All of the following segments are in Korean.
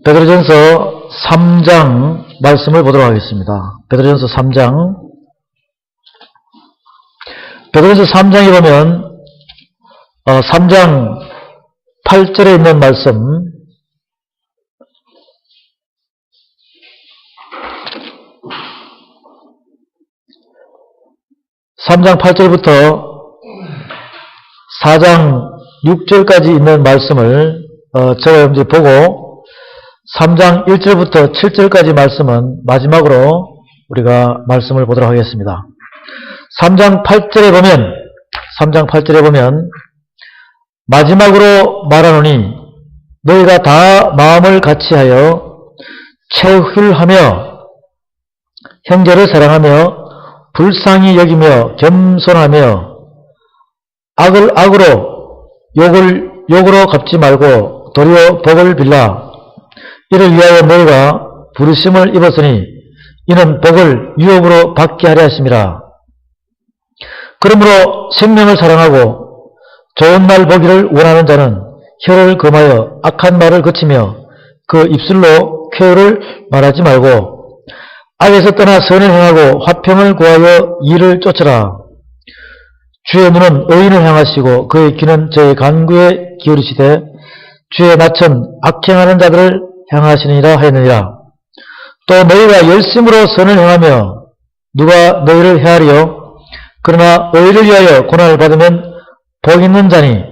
베드로전서 3장 말씀을 보도록 하겠습니다. 베드로전서 3장. 베드로전서 3장에 보면 3장 8절에 있는 말씀, (3장 8절부터) 4장 6절까지 있는 말씀을 제가 이제 보고 3장 1절부터 7절까지 말씀은 마지막으로 우리가 말씀을 보도록 하겠습니다. 3장 8절에 보면 마지막으로 말하노니 너희가 다 마음을 같이하여 체휼하며 형제를 사랑하며 불쌍히 여기며 겸손하며 악을 악으로 욕을 욕으로 갚지 말고 도리어 복을 빌라. 이를 위하여 너희가 부르심을 입었으니 이는 복을 유업으로 받게 하려 하심이라. 그러므로 생명을 사랑하고 좋은 날 보기를 원하는 자는 혀를 금하여 악한 말을 그치며 그 입술로 쾌유를 말하지 말고 악에서 떠나 선을 행하고 화평을 구하여 이를 쫓으라. 주의 눈은 의인을 향하시고 그의 귀는 저의 간구에 기울이시되 주의 낯은 악행하는 자들을 향하시느니라 하였느니라. 또 너희가 열심으로 선을 행하며 누가 너희를 헤아리요? 그러나 의를 위하여 고난을 받으면 복 있는 자니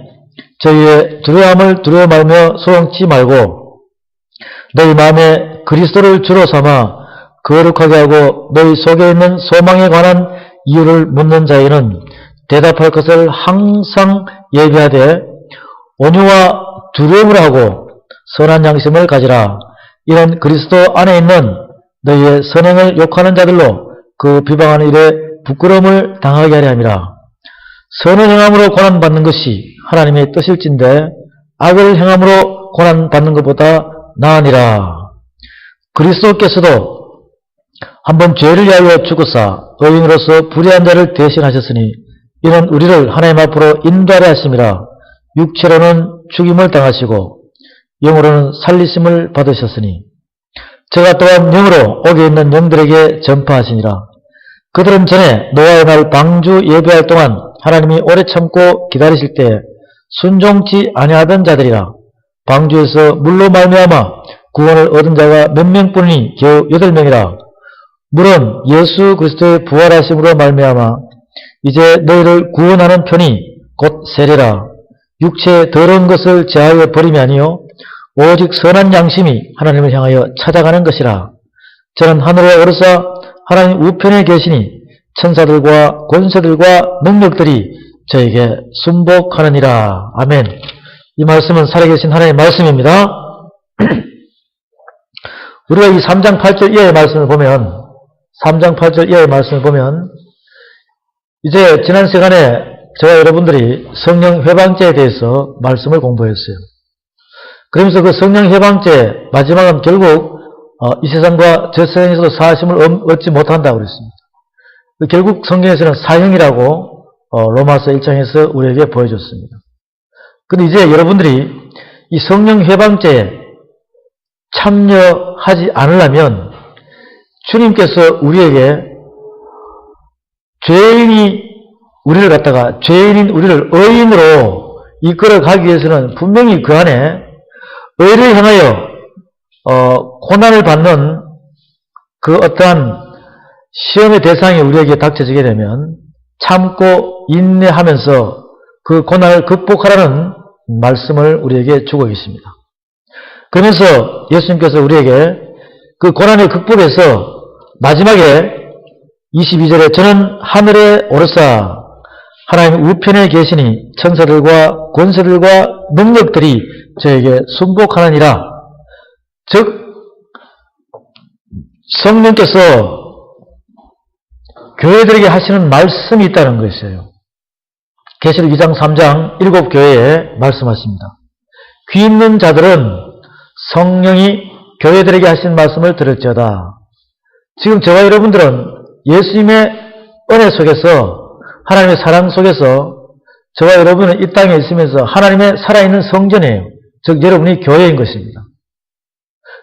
저희의 두려움을 두려워 말며 소용치 말고 너희 마음에 그리스도를 주로 삼아 거룩하게 하고 너희 속에 있는 소망에 관한 이유를 묻는 자에게는 대답할 것을 항상 예비하되 온유와 두려움을 하고 선한 양심을 가지라. 이는 그리스도 안에 있는 너희의 선행을 욕하는 자들로 그 비방하는 일에 부끄러움을 당하게 하려 함이라. 선을 행함으로 고난받는 것이 하나님의 뜻일진데 악을 행함으로 고난받는 것보다 나으니라. 그리스도께서도 한번 죄를 위하여 죽으사 의인으로서 불의한 자를 대신하셨으니 이는 우리를 하나님 앞으로 인도하려 하심이라. 육체로는 죽임을 당하시고 영으로는 살리심을 받으셨으니 저가 또한 영으로 옥에 있는 영들에게 전파하시니라. 그들은 전에 노아의 날 방주 예배할 동안 하나님이 오래 참고 기다리실 때 순종치 아니하던 자들이라. 방주에서 물로 말미암아 구원을 얻은 자가 몇 명뿐이니 겨우 8명이라. 물은 예수 그리스도의 부활하심으로 말미암아 이제 너희를 구원하는 편이 곧 세례라. 육체의 더러운 것을 제하여 버림이 아니요 오직 선한 양심이 하나님을 향하여 찾아가는 것이라. 저는 하늘에 오르사 하나님 우편에 계시니 천사들과 권세들과 능력들이 저에게 순복하느니라. 아멘. 이 말씀은 살아계신 하나님의 말씀입니다. 우리가 이 3장 8절 이하의 말씀을 보면 3장 8절 이하의 말씀을 보면 이제 지난 시간에 저와 여러분들이 성령 회방죄에 대해서 말씀을 공부했어요. 그러면서 그 성령 회방죄 마지막은 결국 이 세상과 저 세상에서도 사하심을 얻지 못한다고 그랬습니다. 결국 성경에서는 사형이라고 로마서 1장에서 우리에게 보여줬습니다. 근데 이제 여러분들이 이 성령 회방죄에 참여하지 않으려면 주님께서 우리에게 죄인인 우리를 의인으로 이끌어 가기 위해서는 분명히 그 안에 의를 향하여 고난을 받는 그 어떠한 시험의 대상이 우리에게 닥쳐지게 되면 참고 인내하면서 그 고난을 극복하라는 말씀을 우리에게 주고 계십니다. 그러면서 예수님께서 우리에게 그 고난의 극복에서 마지막에 22절에 저는 하늘에 오르사 하나님 우편에 계시니 천사들과 권세들과 능력들이 저에게 순복하느니라. 즉 성령께서 교회들에게 하시는 말씀이 있다는 것이에요. 계시록 2장 3장 7교회에 말씀하십니다. 귀 있는 자들은 성령이 교회들에게 하신 말씀을 들을지어다. 지금 저와 여러분들은 예수님의 은혜 속에서 하나님의 사랑 속에서 저와 여러분은 이 땅에 있으면서 하나님의 살아있는 성전이에요. 즉 여러분이 교회인 것입니다.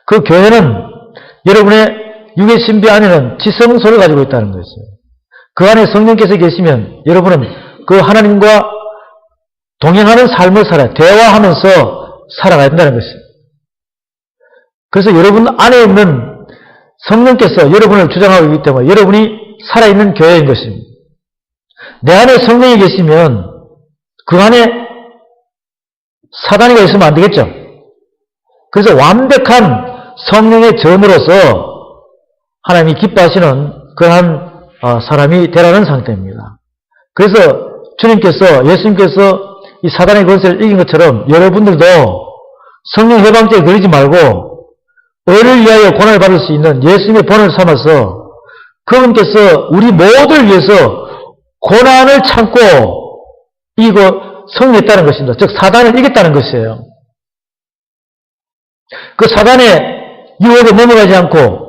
그 교회는 여러분의 육의 신비 안에는 지성소를 가지고 있다는 것이죠. 그 안에 성령께서 계시면 여러분은 그 하나님과 동행하는 삶을 살아야, 대화하면서 살아가야 된다는 것이죠. 그래서 여러분 안에 있는 성령께서 여러분을 주장하고 있기 때문에 여러분이 살아있는 교회인 것입니다. 내 안에 성령이 계시면 그 안에 사단이가 있으면 안 되겠죠. 그래서 완벽한 성령의 점으로서 하나님이 기뻐하시는 그러한 사람이 되라는 상태입니다. 그래서 예수님께서 이 사단의 권세를 이긴 것처럼 여러분들도 성령 해방죄에 걸리지 말고 의를 위하여 고난을 받을 수 있는 예수님의 본을 삼아서 그분께서 우리 모두를 위해서 고난을 참고 이거 승리했다는 것입니다. 즉 사단을 이겼다는 것이에요. 그 사단의 유혹에 넘어가지 않고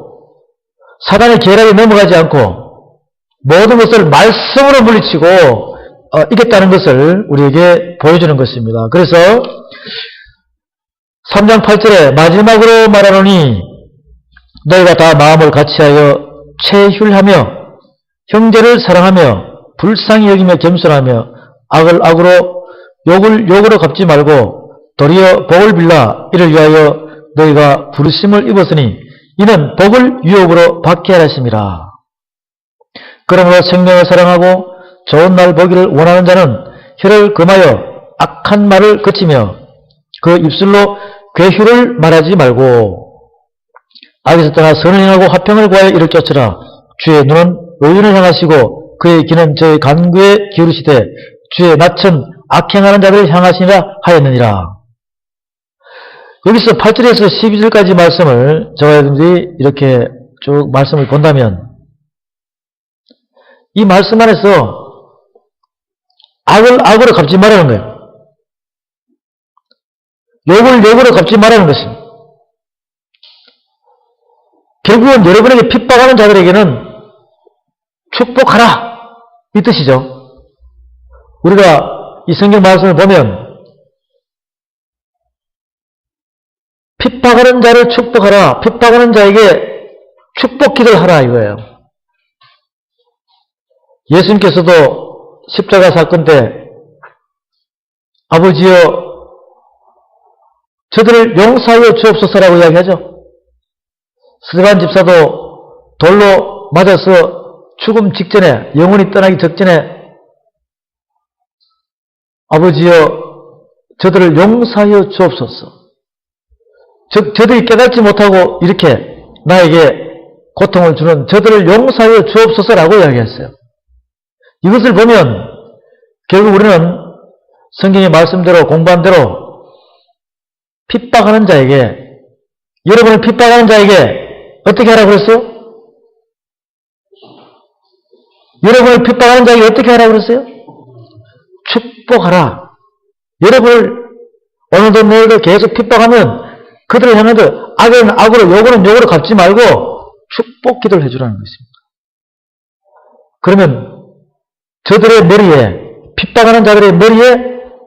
사단의 계략에 넘어가지 않고 모든 것을 말씀으로 물리치고 이겼다는 것을 우리에게 보여주는 것입니다. 그래서 3장 8절에 마지막으로 말하노니 너희가 다 마음을 같이하여 체휼하며 형제를 사랑하며 불쌍히 여기며 겸손하며 악을 악으로 욕을 욕으로 갚지 말고 도리어 복을 빌라. 이를 위하여 너희가 부르심을 입었으니 이는 복을 유업으로 받게 하심이라. 그러므로 생명을 사랑하고 좋은 날 보기를 원하는 자는 혀를 금하여 악한 말을 그치며 그 입술로 괴휴를 말하지 말고 악에서 떠나 선을 행하고 화평을 구하여 이를 쫓으라. 주의 눈은 의인을 향하시고 그의 귀는 저의 간구에 기울이시되 주의 낯은 악행하는 자들을 향하시니라 하였느니라. 여기서 8절에서 12절까지 말씀을 저와 여러분들이 이렇게 쭉 말씀을 본다면 이 말씀 안에서 악을 악으로 갚지 말라는 거예요. 욕을 욕으로 갚지 말라는 것입니다. 결국은 여러분에게 핍박하는 자들에게는 축복하라 이 뜻이죠. 우리가 이 성경 말씀을 보면 핍박하는 자를 축복하라, 핍박하는 자에게 축복 기도를 하라 이거예요. 예수님께서도 십자가 사건 때 아버지여 저들을 용서하여 주옵소서라고 이야기하죠. 스데반 집사도 돌로 맞아서 죽음 직전에, 영혼이 떠나기 직전에 아버지여 저들을 용서하여 주옵소서. 즉 저들이 깨닫지 못하고 이렇게 나에게 고통을 주는 저들을 용서하여 주옵소서라고 이야기했어요. 이것을 보면 결국 우리는 성경의 말씀대로 공부한 대로 핍박하는 자에게, 여러분을 핍박하는 자에게 어떻게 하라고 그랬어요? 여러분을 핍박하는 자에게 어떻게 하라고 그랬어요? 축복하라. 여러분을 오늘도 내일도 계속 핍박하면 그들을 향해서 악은 악으로 욕은 욕으로 갚지 말고 축복 기도를 해주라는 것입니다. 그러면 저들의 머리에, 핍박하는 자들의 머리에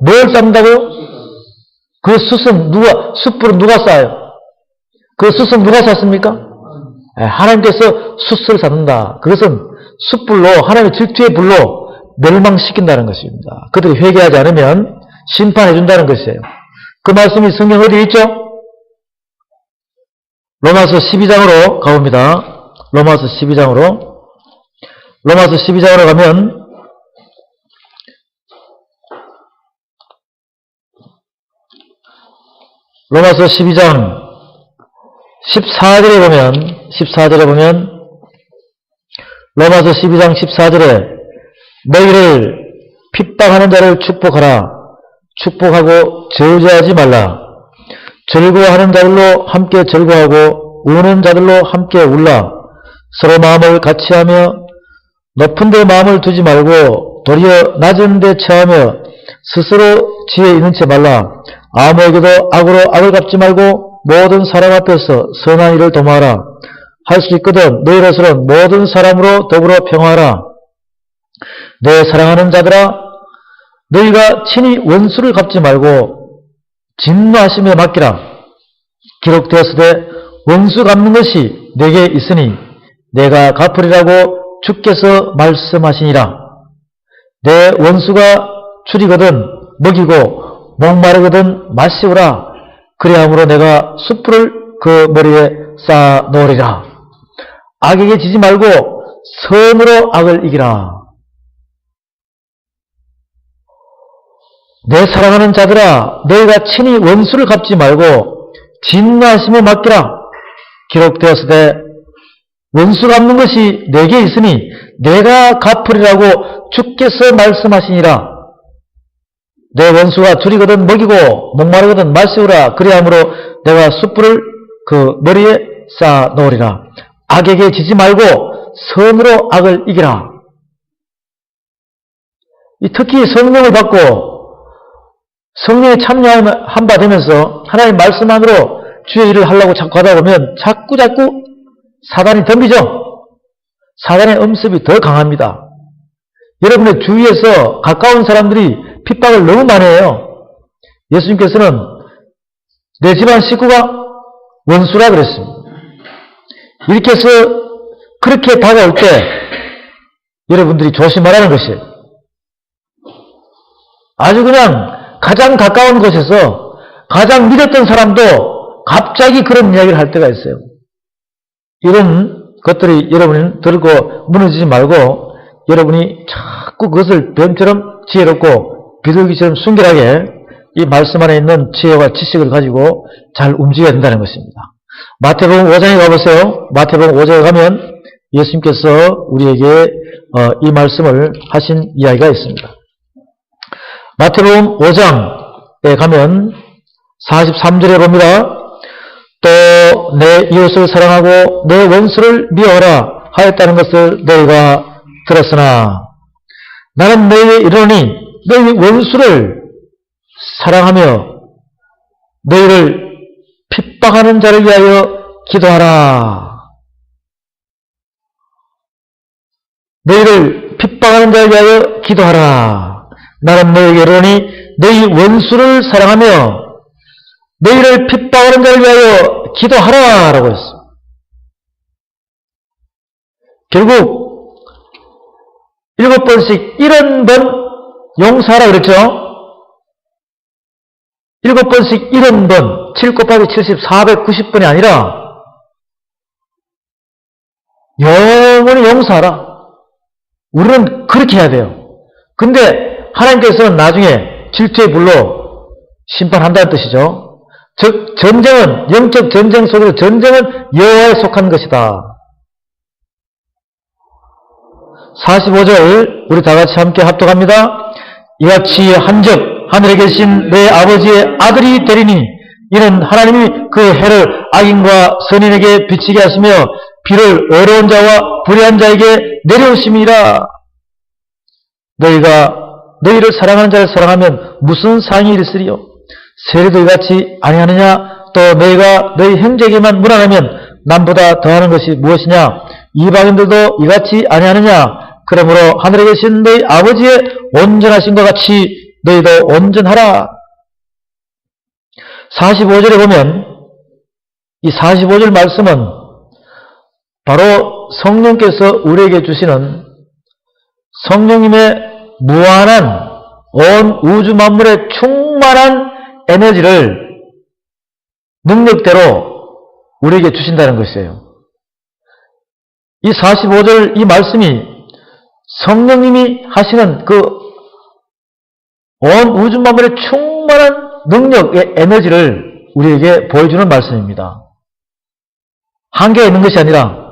뭘 쌓는다고요? 그 숯불은 누가 쌓아요? 그 숯은 누가 쌓습니까? 하나님께서 숯을 쌓는다. 그것은 숯불로, 하나님의 질투의 불로 멸망시킨다는 것입니다. 그들이 회개하지 않으면 심판해준다는 것이에요. 그 말씀이 성경 어디에 있죠? 로마서 12장으로 가봅니다. 로마서 12장으로 가면 로마서 12장 14절에 보면 로마서 12장 14절에 너희를 핍박하는 자를 축복하라. 축복하고 저주하지 말라. 즐거워하는 자들로 함께 즐거워하고 우는 자들로 함께 울라. 서로 마음을 같이하며 높은 데 마음을 두지 말고 도리어 낮은 데 처하며 스스로 지혜 있는 채 말라. 아무에게도 악으로 악을 갚지 말고 모든 사람 앞에서 선한 일을 도모하라. 할 수 있거든 너희로서는 모든 사람으로 더불어 평화하라. 내 사랑하는 자들아, 너희가 친히 원수를 갚지 말고 진노하심에 맡기라. 기록되었으되 원수 갚는 것이 내게 있으니 내가 갚으리라고 주께서 말씀하시니라. 내 원수가 줄이거든 먹이고 목마르거든 마시우라. 그리함으로 내가 숯불을 그 머리에 쌓아 놓으리라. 악에게 지지 말고 선으로 악을 이기라. 내 사랑하는 자들아, 너희가 친히 원수를 갚지 말고 진노하심에 맡기라. 기록되었으되 원수 갚는 것이 내게 있으니 내가 갚으리라고 주께서 말씀하시니라. 내 원수가 줄이거든 먹이고 목마르거든 마시우라. 그리함으로 내가 숯불을 그 머리에 쌓아 놓으리라. 악에게 지지 말고 선으로 악을 이기라. 특히 성령을 받고 성령에 참여한 바 되면서 하나님 말씀 안으로 주의 일을 하려고 자꾸 하다 보면 자꾸 사단이 덤비죠. 사단의 음습이 더 강합니다. 여러분의 주위에서 가까운 사람들이 핍박을 너무 많이 해요. 예수님께서는 내 집안 식구가 원수라 그랬습니다. 이렇게 해서 그렇게 다가올 때 여러분들이 조심하라는 것이에요. 아주 그냥 가장 가까운 곳에서 가장 믿었던 사람도 갑자기 그런 이야기를 할 때가 있어요. 이런 것들이 여러분이 들고 무너지지 말고 여러분이 자꾸 그것을 뱀처럼 지혜롭고 비둘기처럼 순결하게 이 말씀 안에 있는 지혜와 지식을 가지고 잘 움직여야 된다는 것입니다. 마태복음 5장에 가보세요. 마태복음 5장에 가면 예수님께서 우리에게 이 말씀을 하신 이야기가 있습니다. 마태복음 5장에 가면 43절에 봅니다. 또 내 이웃을 사랑하고 내 원수를 미워하라 하였다는 것을 너희가 들었으나 나는 너희에게 이르노니 너희 원수를 사랑하며 너희를 핍박하는 자를 위하여 기도하라. 너희를 핍박하는 자를 위하여 기도하라. 나는 너희에게 이르노니 너희 원수를 사랑하며 너희를 핍박하는 자를 위하여 기도하라 라고 했어요. 결국 7번씩 70번 용서하라 그랬죠. 7번씩 70번 7 곱하기 70 490번이 아니라 영원히 용서하라. 우리는 그렇게 해야 돼요. 근데 하나님께서는 나중에 질투의 불로 심판한다는 뜻이죠. 즉 전쟁은 영적 전쟁 속에서 전쟁은 여호와에 속한 것이다. 45절 우리 다같이 함께 합독합니다. 이같이 한즉 하늘에 계신 내 아버지의 아들이 되리니 이는 하나님이 그 해를 악인과 선인에게 비치게 하시며 비를 어려운 자와 불의한 자에게 내려오심이라. 너희가 너희를 사랑하는 자를 사랑하면 무슨 상이 있으리요? 세리도 이같이 아니하느냐? 또 너희가 너희 형제에게만 무난하면 남보다 더하는 것이 무엇이냐? 이방인들도 이같이 아니하느냐? 그러므로 하늘에 계신 너희 아버지의 온전하심과 같이 너희도 온전하라. 45절에 보면 이 45절 말씀은 바로 성령께서 우리에게 주시는 성령님의 무한한 온 우주 만물의 충만한 에너지를 능력대로 우리에게 주신다는 것이에요. 이 45절 이 말씀이 성령님이 하시는 그 온 우주 만물의 충만한 능력의 에너지를 우리에게 보여주는 말씀입니다. 한계가 있는 것이 아니라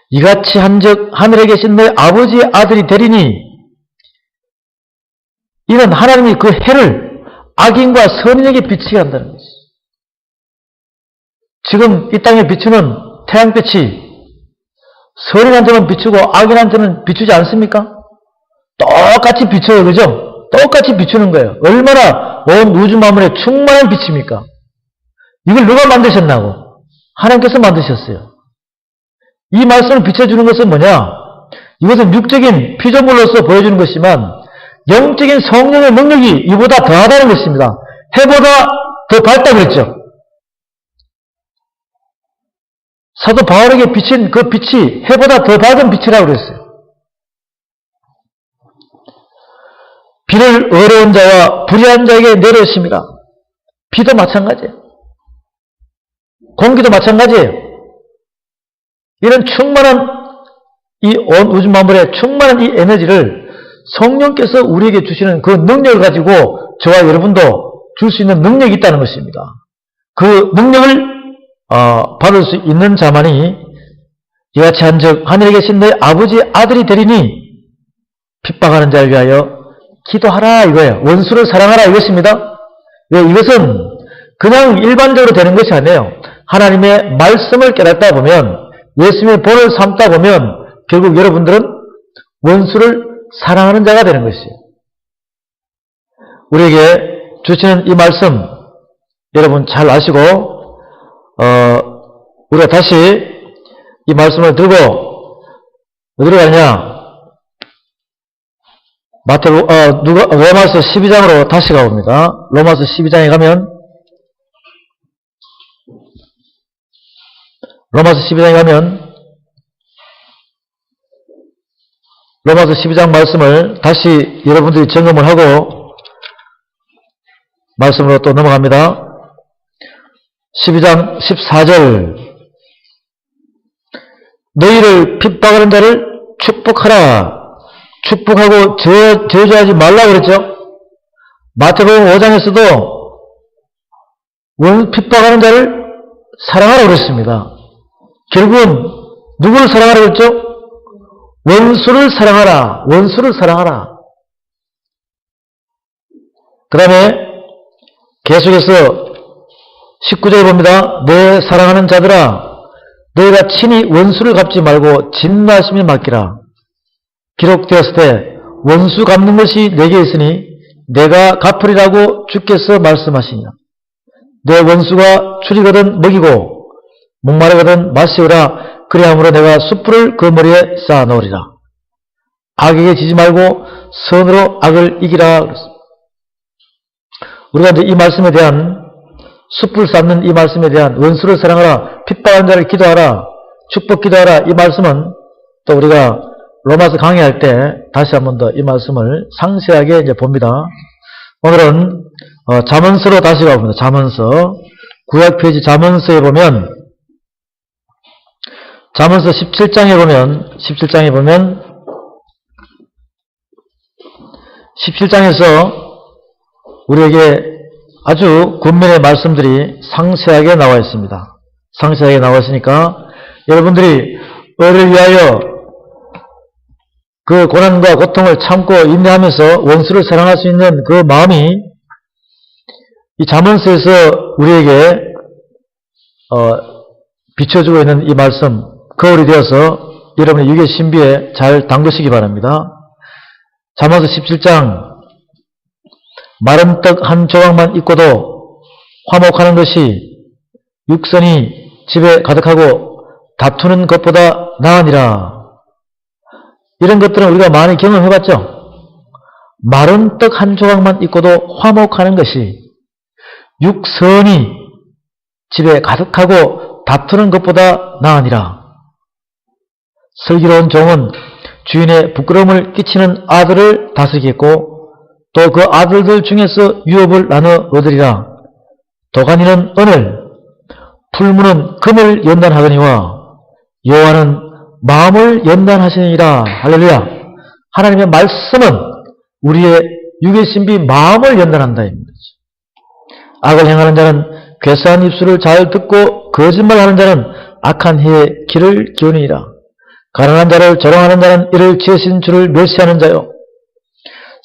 이같이 한즉 하늘에 계신 너희 아버지의 아들이 되리니 이는 하나님이 그 해를 악인과 선인에게 비치게 한다는 것이죠. 지금 이 땅에 비추는 태양빛이 선인한테는 비추고 악인한테는 비추지 않습니까? 똑같이 비춰요. 그죠? 똑같이 비추는 거예요. 얼마나 온 우주 만물에 충만한 빛입니까? 이걸 누가 만드셨나고? 하나님께서 만드셨어요. 이 말씀을 비춰주는 것은 뭐냐? 이것은 육적인 피조물로서 보여주는 것이지만 영적인 성령의 능력이 이보다 더하다는 것입니다. 해보다 더 밝다고 했죠. 사도 바울에게 비친 그 빛이 해보다 더 밝은 빛이라고 그랬어요. 비를 어려운 자와 불의한 자에게 내렸습니다. 비도 마찬가지예요. 공기도 마찬가지예요. 이런 충만한 이 온 우주 만물에 충만한 이 에너지를 성령께서 우리에게 주시는 그 능력을 가지고 저와 여러분도 줄 수 있는 능력이 있다는 것입니다. 그 능력을 받을 수 있는 자만이 이같이 한즉 하늘에 계신 내 아버지 아들이 되리니 핍박하는 자를 위하여 기도하라 이거예요. 원수를 사랑하라 이것입니다. 왜? 이것은 그냥 일반적으로 되는 것이 아니에요. 하나님의 말씀을 깨닫다 보면, 예수님의 본을 삼다 보면 결국 여러분들은 원수를 사랑하는 자가 되는 것이에요. 우리에게 주시는 이 말씀 여러분 잘 아시고 우리가 다시 이 말씀을 들고 어디로 가느냐? 로마서 12장으로 다시 가봅니다. 로마서 12장에 가면 로마서 12장 말씀을 다시 여러분들이 점검을 하고 말씀으로 또 넘어갑니다. 12장 14절 너희를 핍박하는 자를 축복하라. 축복하고 저주하지 말라고 그랬죠. 마태복음 5장에서도 핍박하는 자를 사랑하라고 그랬습니다. 결국은 누구를 사랑하라고 그랬죠? 원수를 사랑하라. 원수를 사랑하라. 그 다음에 계속해서 19절에 봅니다. 내 사랑하는 자들아 너희가 친히 원수를 갚지 말고 진노하심에 맡기라. 기록되었을 때 원수 갚는 것이 내게 있으니 내가 갚으리라고 주께서 말씀하시니라. 내 원수가 줄이거든 먹이고 목마르거든 마시우라. 그리함으로 내가 숯불을 그 머리에 쌓아 놓으리라. 악에게 지지 말고 선으로 악을 이기라. 우리가 이제 이 말씀에 대한 숯불 쌓는 이 말씀에 대한 원수를 사랑하라, 핍박한 자를 기도하라, 축복 기도하라 이 말씀은 또 우리가 로마서 강의할 때 다시 한 번 더 이 말씀을 상세하게 이제 봅니다. 오늘은 잠언서로 다시 가봅니다. 잠언서 구약 페이지 잠언서에 보면 잠언서 17장에 보면 17장에서 우리에게 아주 군면의 말씀들이 상세하게 나와 있습니다. 상세하게 나와 있으니까 여러분들이 의를 위하여 그 고난과 고통을 참고 인내하면서 원수를 사랑할 수 있는 그 마음이 이 잠언서에서 우리에게 비춰주고 있는 이 말씀, 거울이 되어서 여러분의 육의 신비에 잘 담그시기 바랍니다. 잠언서 17장 마른 떡 한 조각만 있고도 화목하는 것이 육선이 집에 가득하고 다투는 것보다 나으니라. 이런 것들은 우리가 많이 경험해봤죠. 마른 떡 한 조각만 있고도 화목하는 것이 육선이 집에 가득하고 다투는 것보다 나으니라. 슬기로운 종은 주인의 부끄러움을 끼치는 아들을 다스리겠고 또 그 아들들 중에서 유업을 나눠 얻으리라. 도가니는 은을, 풀무는 금을 연단하거니와 여호와는 마음을 연단하시니라. 할렐루야. 하나님의 말씀은 우리의 육의 신비 마음을 연단한다. 악을 행하는 자는 괴사한 입술을 잘 듣고 거짓말하는 자는 악한 해의 길을 기우니라. 가난한 자를 조롱하는 자는 이를 지으신 주를 멸시하는 자요.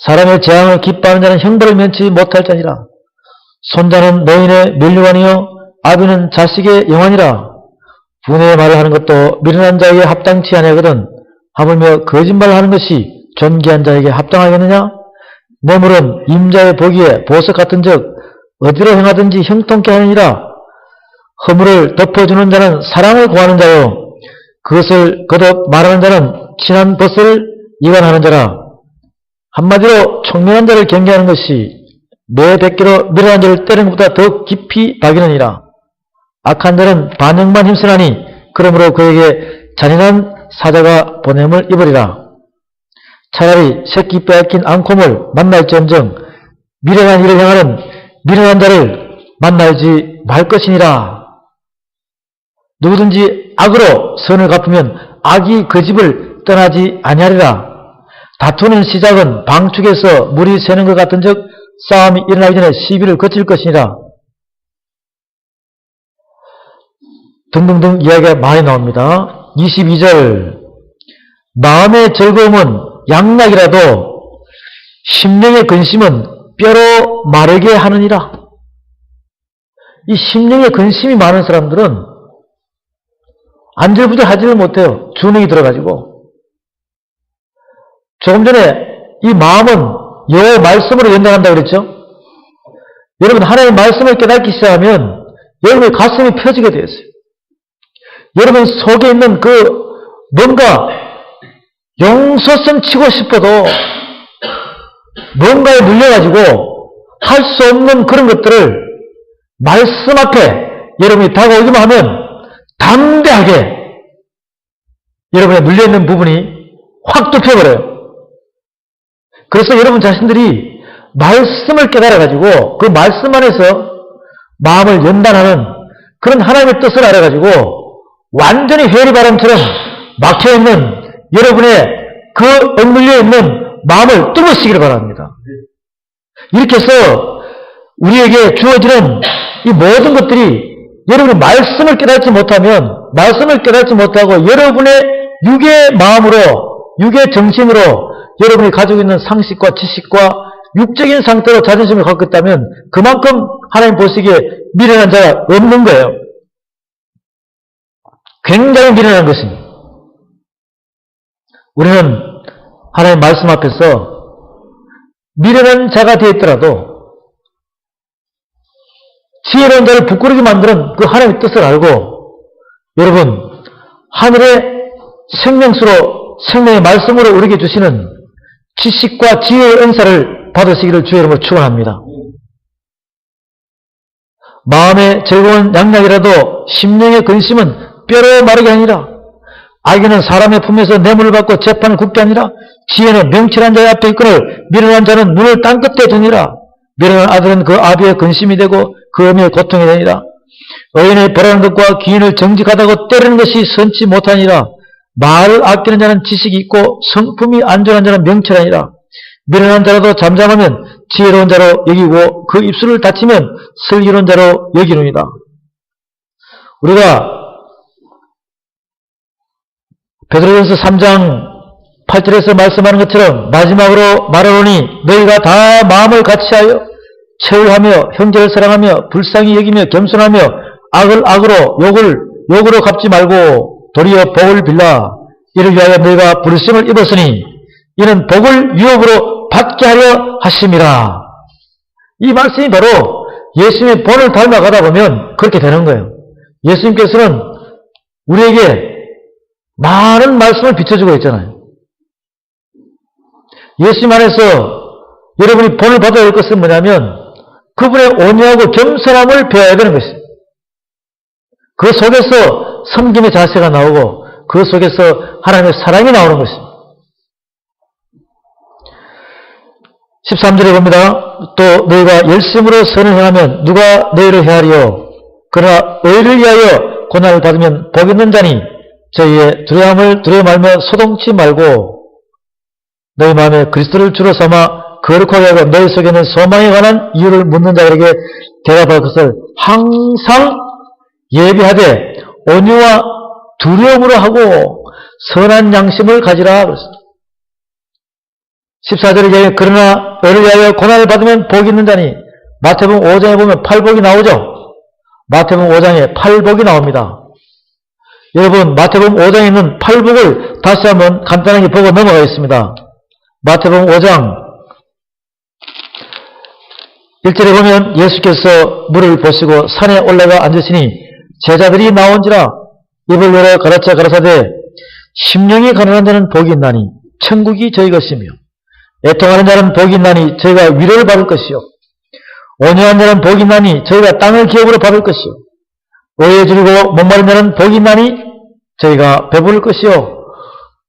사람의 재앙을 기뻐하는 자는 형벌을 면치 못할 자니라. 손자는 노인의 면류관이요 아비는 자식의 영환이라. 분의 말을 하는 것도 미련한 자에게 합당치 아니하거든 하물며 거짓말을 하는 것이 존귀한 자에게 합당하겠느냐? 뇌물은 임자의 보기에 보석 같은즉 어디로 행하든지 형통케 하느니라. 허물을 덮어주는 자는 사랑을 구하는 자요 그것을 거듭 말하는 자는 친한 벗을 이간하는 자라. 한마디로 총명한 자를 경계하는 것이 내 백기로 미련한 자를 때리는 것보다 더 깊이 박이느니라. 악한 자는 반역만 힘쓰나니 그러므로 그에게 잔인한 사자가 보냄을 입으리라. 차라리 새끼 빼앗긴 앙콤을 만날지언정 미련한 일을 행하는 미련한 자를 만나지 말 것이니라. 누구든지 악으로 선을 갚으면 악이 그 집을 떠나지 아니하리라. 다투는 시작은 방축에서 물이 새는 것 같은즉 싸움이 일어나기 전에 시비를 거칠 것이니라. 등등등 이야기가 많이 나옵니다. 22절 마음의 즐거움은 양락이라도 심령의 근심은 뼈로 마르게 하느니라. 이 심령의 근심이 많은 사람들은 안절부절하지를 못해요. 주눅이 들어가지고. 조금 전에 이 마음은 여호와의 말씀으로 연장한다고 그랬죠? 여러분 하나님의 말씀을 깨닫기 시작하면 여러분의 가슴이 펴지게 되었어요. 여러분 속에 있는 그 뭔가 용서성 치고 싶어도 뭔가에 눌려가지고 할 수 없는 그런 것들을 말씀 앞에 여러분이 다가오기만 하면 담대하게 여러분의 눌려있는 부분이 확 뚫혀버려요. 그래서 여러분 자신들이 말씀을 깨달아가지고 그 말씀 안에서 마음을 연단하는 그런 하나님의 뜻을 알아가지고 완전히 회리바람처럼 막혀있는 여러분의 그 억눌려있는 마음을 뚫으시기를 바랍니다. 이렇게 해서 우리에게 주어지는 이 모든 것들이 여러분이 말씀을 깨닫지 못하면 말씀을 깨닫지 못하고 여러분의 육의 마음으로 육의 정신으로 여러분이 가지고 있는 상식과 지식과 육적인 상태로 자존심을 갖고 있다면 그만큼 하나님 보시기에 미련한 자가 없는 거예요. 굉장히 미련한 것입니다. 우리는 하나님 말씀 앞에서 미련한 자가 되었더라도 지혜로운 자를 부끄러게 만드는 그 하나님의 뜻을 알고 여러분 하늘의 생명수로 생명의 말씀으로 우리에게 주시는 지식과 지혜의 은사를 받으시기를 주의 이름으로 축원합니다. 마음의 즐거운 양락이라도 심령의 근심은 뼈로 마르게 아니라 악인은 사람의 품에서 뇌물을 받고 재판을 굽게 아니라 지혜는 명철한 자의 앞에 있거늘 미련한 자는 눈을 땅끝에 두니라. 미련한 아들은 그 아비의 근심이 되고 그 어미의 고통이 되니라. 의인의 벌하는 것과 기인을 정직하다고 때리는 것이 선치 못하니라. 말을 아끼는 자는 지식이 있고 성품이 안전한 자는 명철하니라. 미련한 자라도 잠잠하면 지혜로운 자로 여기고 그 입술을 닫히면 슬기로운 자로 여기느니라. 우리가 베드로전서 3장 8절에서 말씀하는 것처럼 마지막으로 말하노니 너희가 다 마음을 같이하여 체울하며 형제를 사랑하며 불쌍히 여기며 겸손하며 악을 악으로 욕으로 갚지 말고 도리어 복을 빌라. 이를 위하여 너희가 부르심을 입었으니 이는 복을 유업으로 받게 하려 하심이라. 이 말씀이 바로 예수님의 본을 닮아가다 보면 그렇게 되는 거예요. 예수님께서는 우리에게 많은 말씀을 비춰주고 있잖아요. 예수님 안에서 여러분이 본을 받아야 할 것은 뭐냐면 그분의 온유하고 겸손함을 배워야 되는 것입니다. 그 속에서 섬김의 자세가 나오고 그 속에서 하나님의 사랑이 나오는 것입니다. 13절에 봅니다. 또 너희가 열심으로 선을 행하면 누가 너희를 헤아리요. 그러나 의를 위하여 고난을 받으면 복 있는 자니 저희의 두려움을 두려워 말며 소동치 말고 너희 마음에 그리스도를 주로 삼아 거룩하게 하고 너희 속에 있는 소망에 관한 이유를 묻는 자들에게 대답할 것을 항상 예비하되 온유와 두려움으로 하고 선한 양심을 가지라. 14절에 그러나 의를 위하여 고난을 받으면 복이 있는 자니 마태복음 5장에 보면 팔복이 나오죠. 마태복음 5장에 팔복이 나옵니다. 여러분 마태복음 5장에 있는 팔복을 다시 한번 간단하게 보고 넘어가겠습니다. 마태복음 5장 1절에 보면 예수께서 물을 보시고 산에 올라가 앉으시니 제자들이 나온지라 입을 열어 가르쳐 가라사대 심령이 가난한 자는 복이 있나니 천국이 저희 것이며 애통하는 자는 복이 있나니 저희가 위로를 받을 것이요 온유한 자는 복이 있나니 저희가 땅을 기업으로 받을 것이요 의에 줄이고 목마른 자는 복이 있나니 저희가 배부를 것이요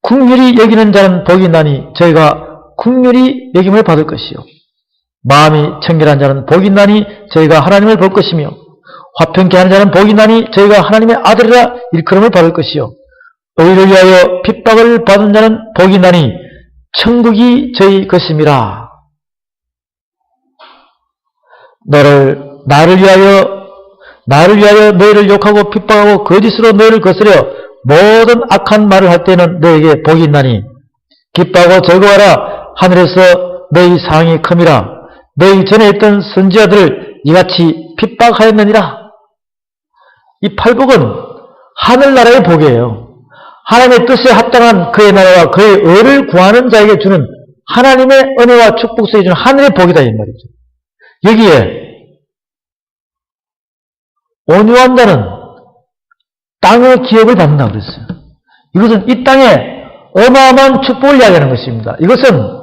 긍휼히 여기는 자는 복이 있나니 저희가 긍휼히 여김을 받을 것이요 마음이 청결한 자는 복이 있나니 저희가 하나님을 볼 것이며 화평케 하는 자는 복이 있나니 저희가 하나님의 아들이라 일컬음을 받을 것이요 의를 위하여 핍박을 받은 자는 복이 있나니 천국이 저희 것임이라. 나를 위하여 너희를 욕하고 핍박하고 거짓으로 너희를 거스려 모든 악한 말을 할 때는 너희에게 복이 있나니 기뻐하고 즐거워하라. 하늘에서 너희 상이 큼이라. 너희 전에 있던 선지자들을 이같이 핍박하였느니라. 이 팔복은 하늘나라의 복이에요. 하나님의 뜻에 합당한 그의 나라와 그의 의를 구하는 자에게 주는 하나님의 은혜와 축복 속에 주는 하늘의 복이다 이 말이죠. 여기에 온유한 자는 땅의 기업을 받는다고 그랬어요. 이것은 이 땅에 어마어마한 축복을 이야기하는 것입니다. 이것은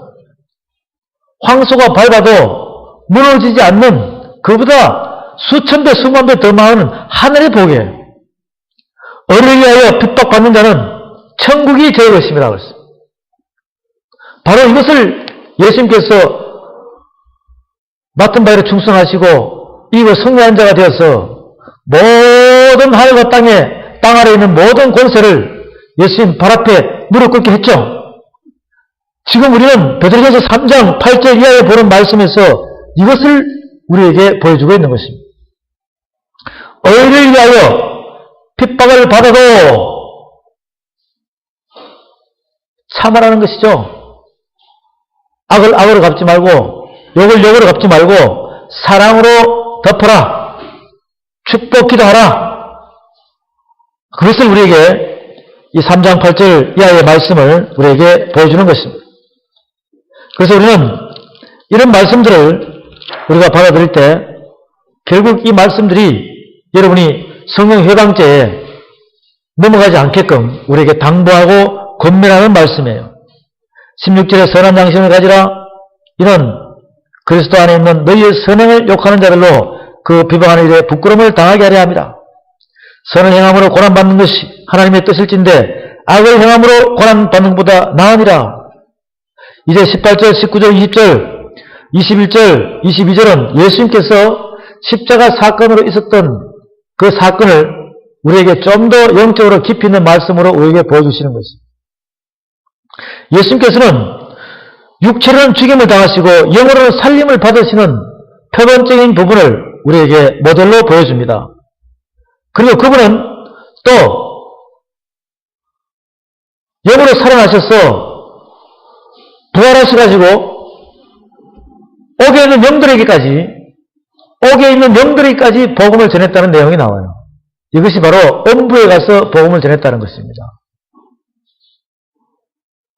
황소가 밟아도 무너지지 않는 그보다 수천 배 수만 배 더 많은 하늘의 복이에요. 의를 위하여 핍박받는 자는 천국이 저의 것입니다. 그랬어요. 바로 이것을 예수님께서 맡은 바에 충성하시고 이거 승리한 자가 되어서 모든 하늘과 땅 아래에 있는 모든 권세를 예수님 발 앞에 무릎 꿇게 했죠. 지금 우리는 베드로전서 3장 8절 이하에 보는 말씀에서 이것을 우리에게 보여주고 있는 것입니다. 의를 위하여 핍박을 받아도 참아라는 것이죠. 악을 악으로 갚지 말고 욕을 욕으로 갚지 말고 사랑으로 덮어라. 축복 기도하라. 그것을 우리에게 이 3장 8절 이하의 말씀을 우리에게 보여주는 것입니다. 그래서 우리는 이런 말씀들을 우리가 받아들일 때 결국 이 말씀들이 여러분이 성령 회방죄에 넘어가지 않게끔 우리에게 당부하고 권면하는 말씀이에요. 16절에 선한 양심을 가지라. 이는 그리스도 안에 있는 너희의 선행을 욕하는 자들로 그 비방하는 일에 부끄러움을 당하게 하려 합니다. 선을 행함으로 고난받는 것이 하나님의 뜻일진데 악을 행함으로 고난받는 것보다 나으니라. 이제 18절, 19절, 20절, 21절, 22절은 예수님께서 십자가 사건으로 있었던 그 사건을 우리에게 좀 더 영적으로 깊이 있는 말씀으로 우리에게 보여주시는 것입니다. 예수님께서는 육체로는 죽임을 당하시고 영으로는 살림을 받으시는 표본적인 부분을 우리에게 모델로 보여줍니다. 그리고 그분은 또 영으로 살아나셔서 부활하셔가지고 옥에 있는 영들에게까지 복음을 전했다는 내용이 나와요. 이것이 바로 음부에 가서 복음을 전했다는 것입니다.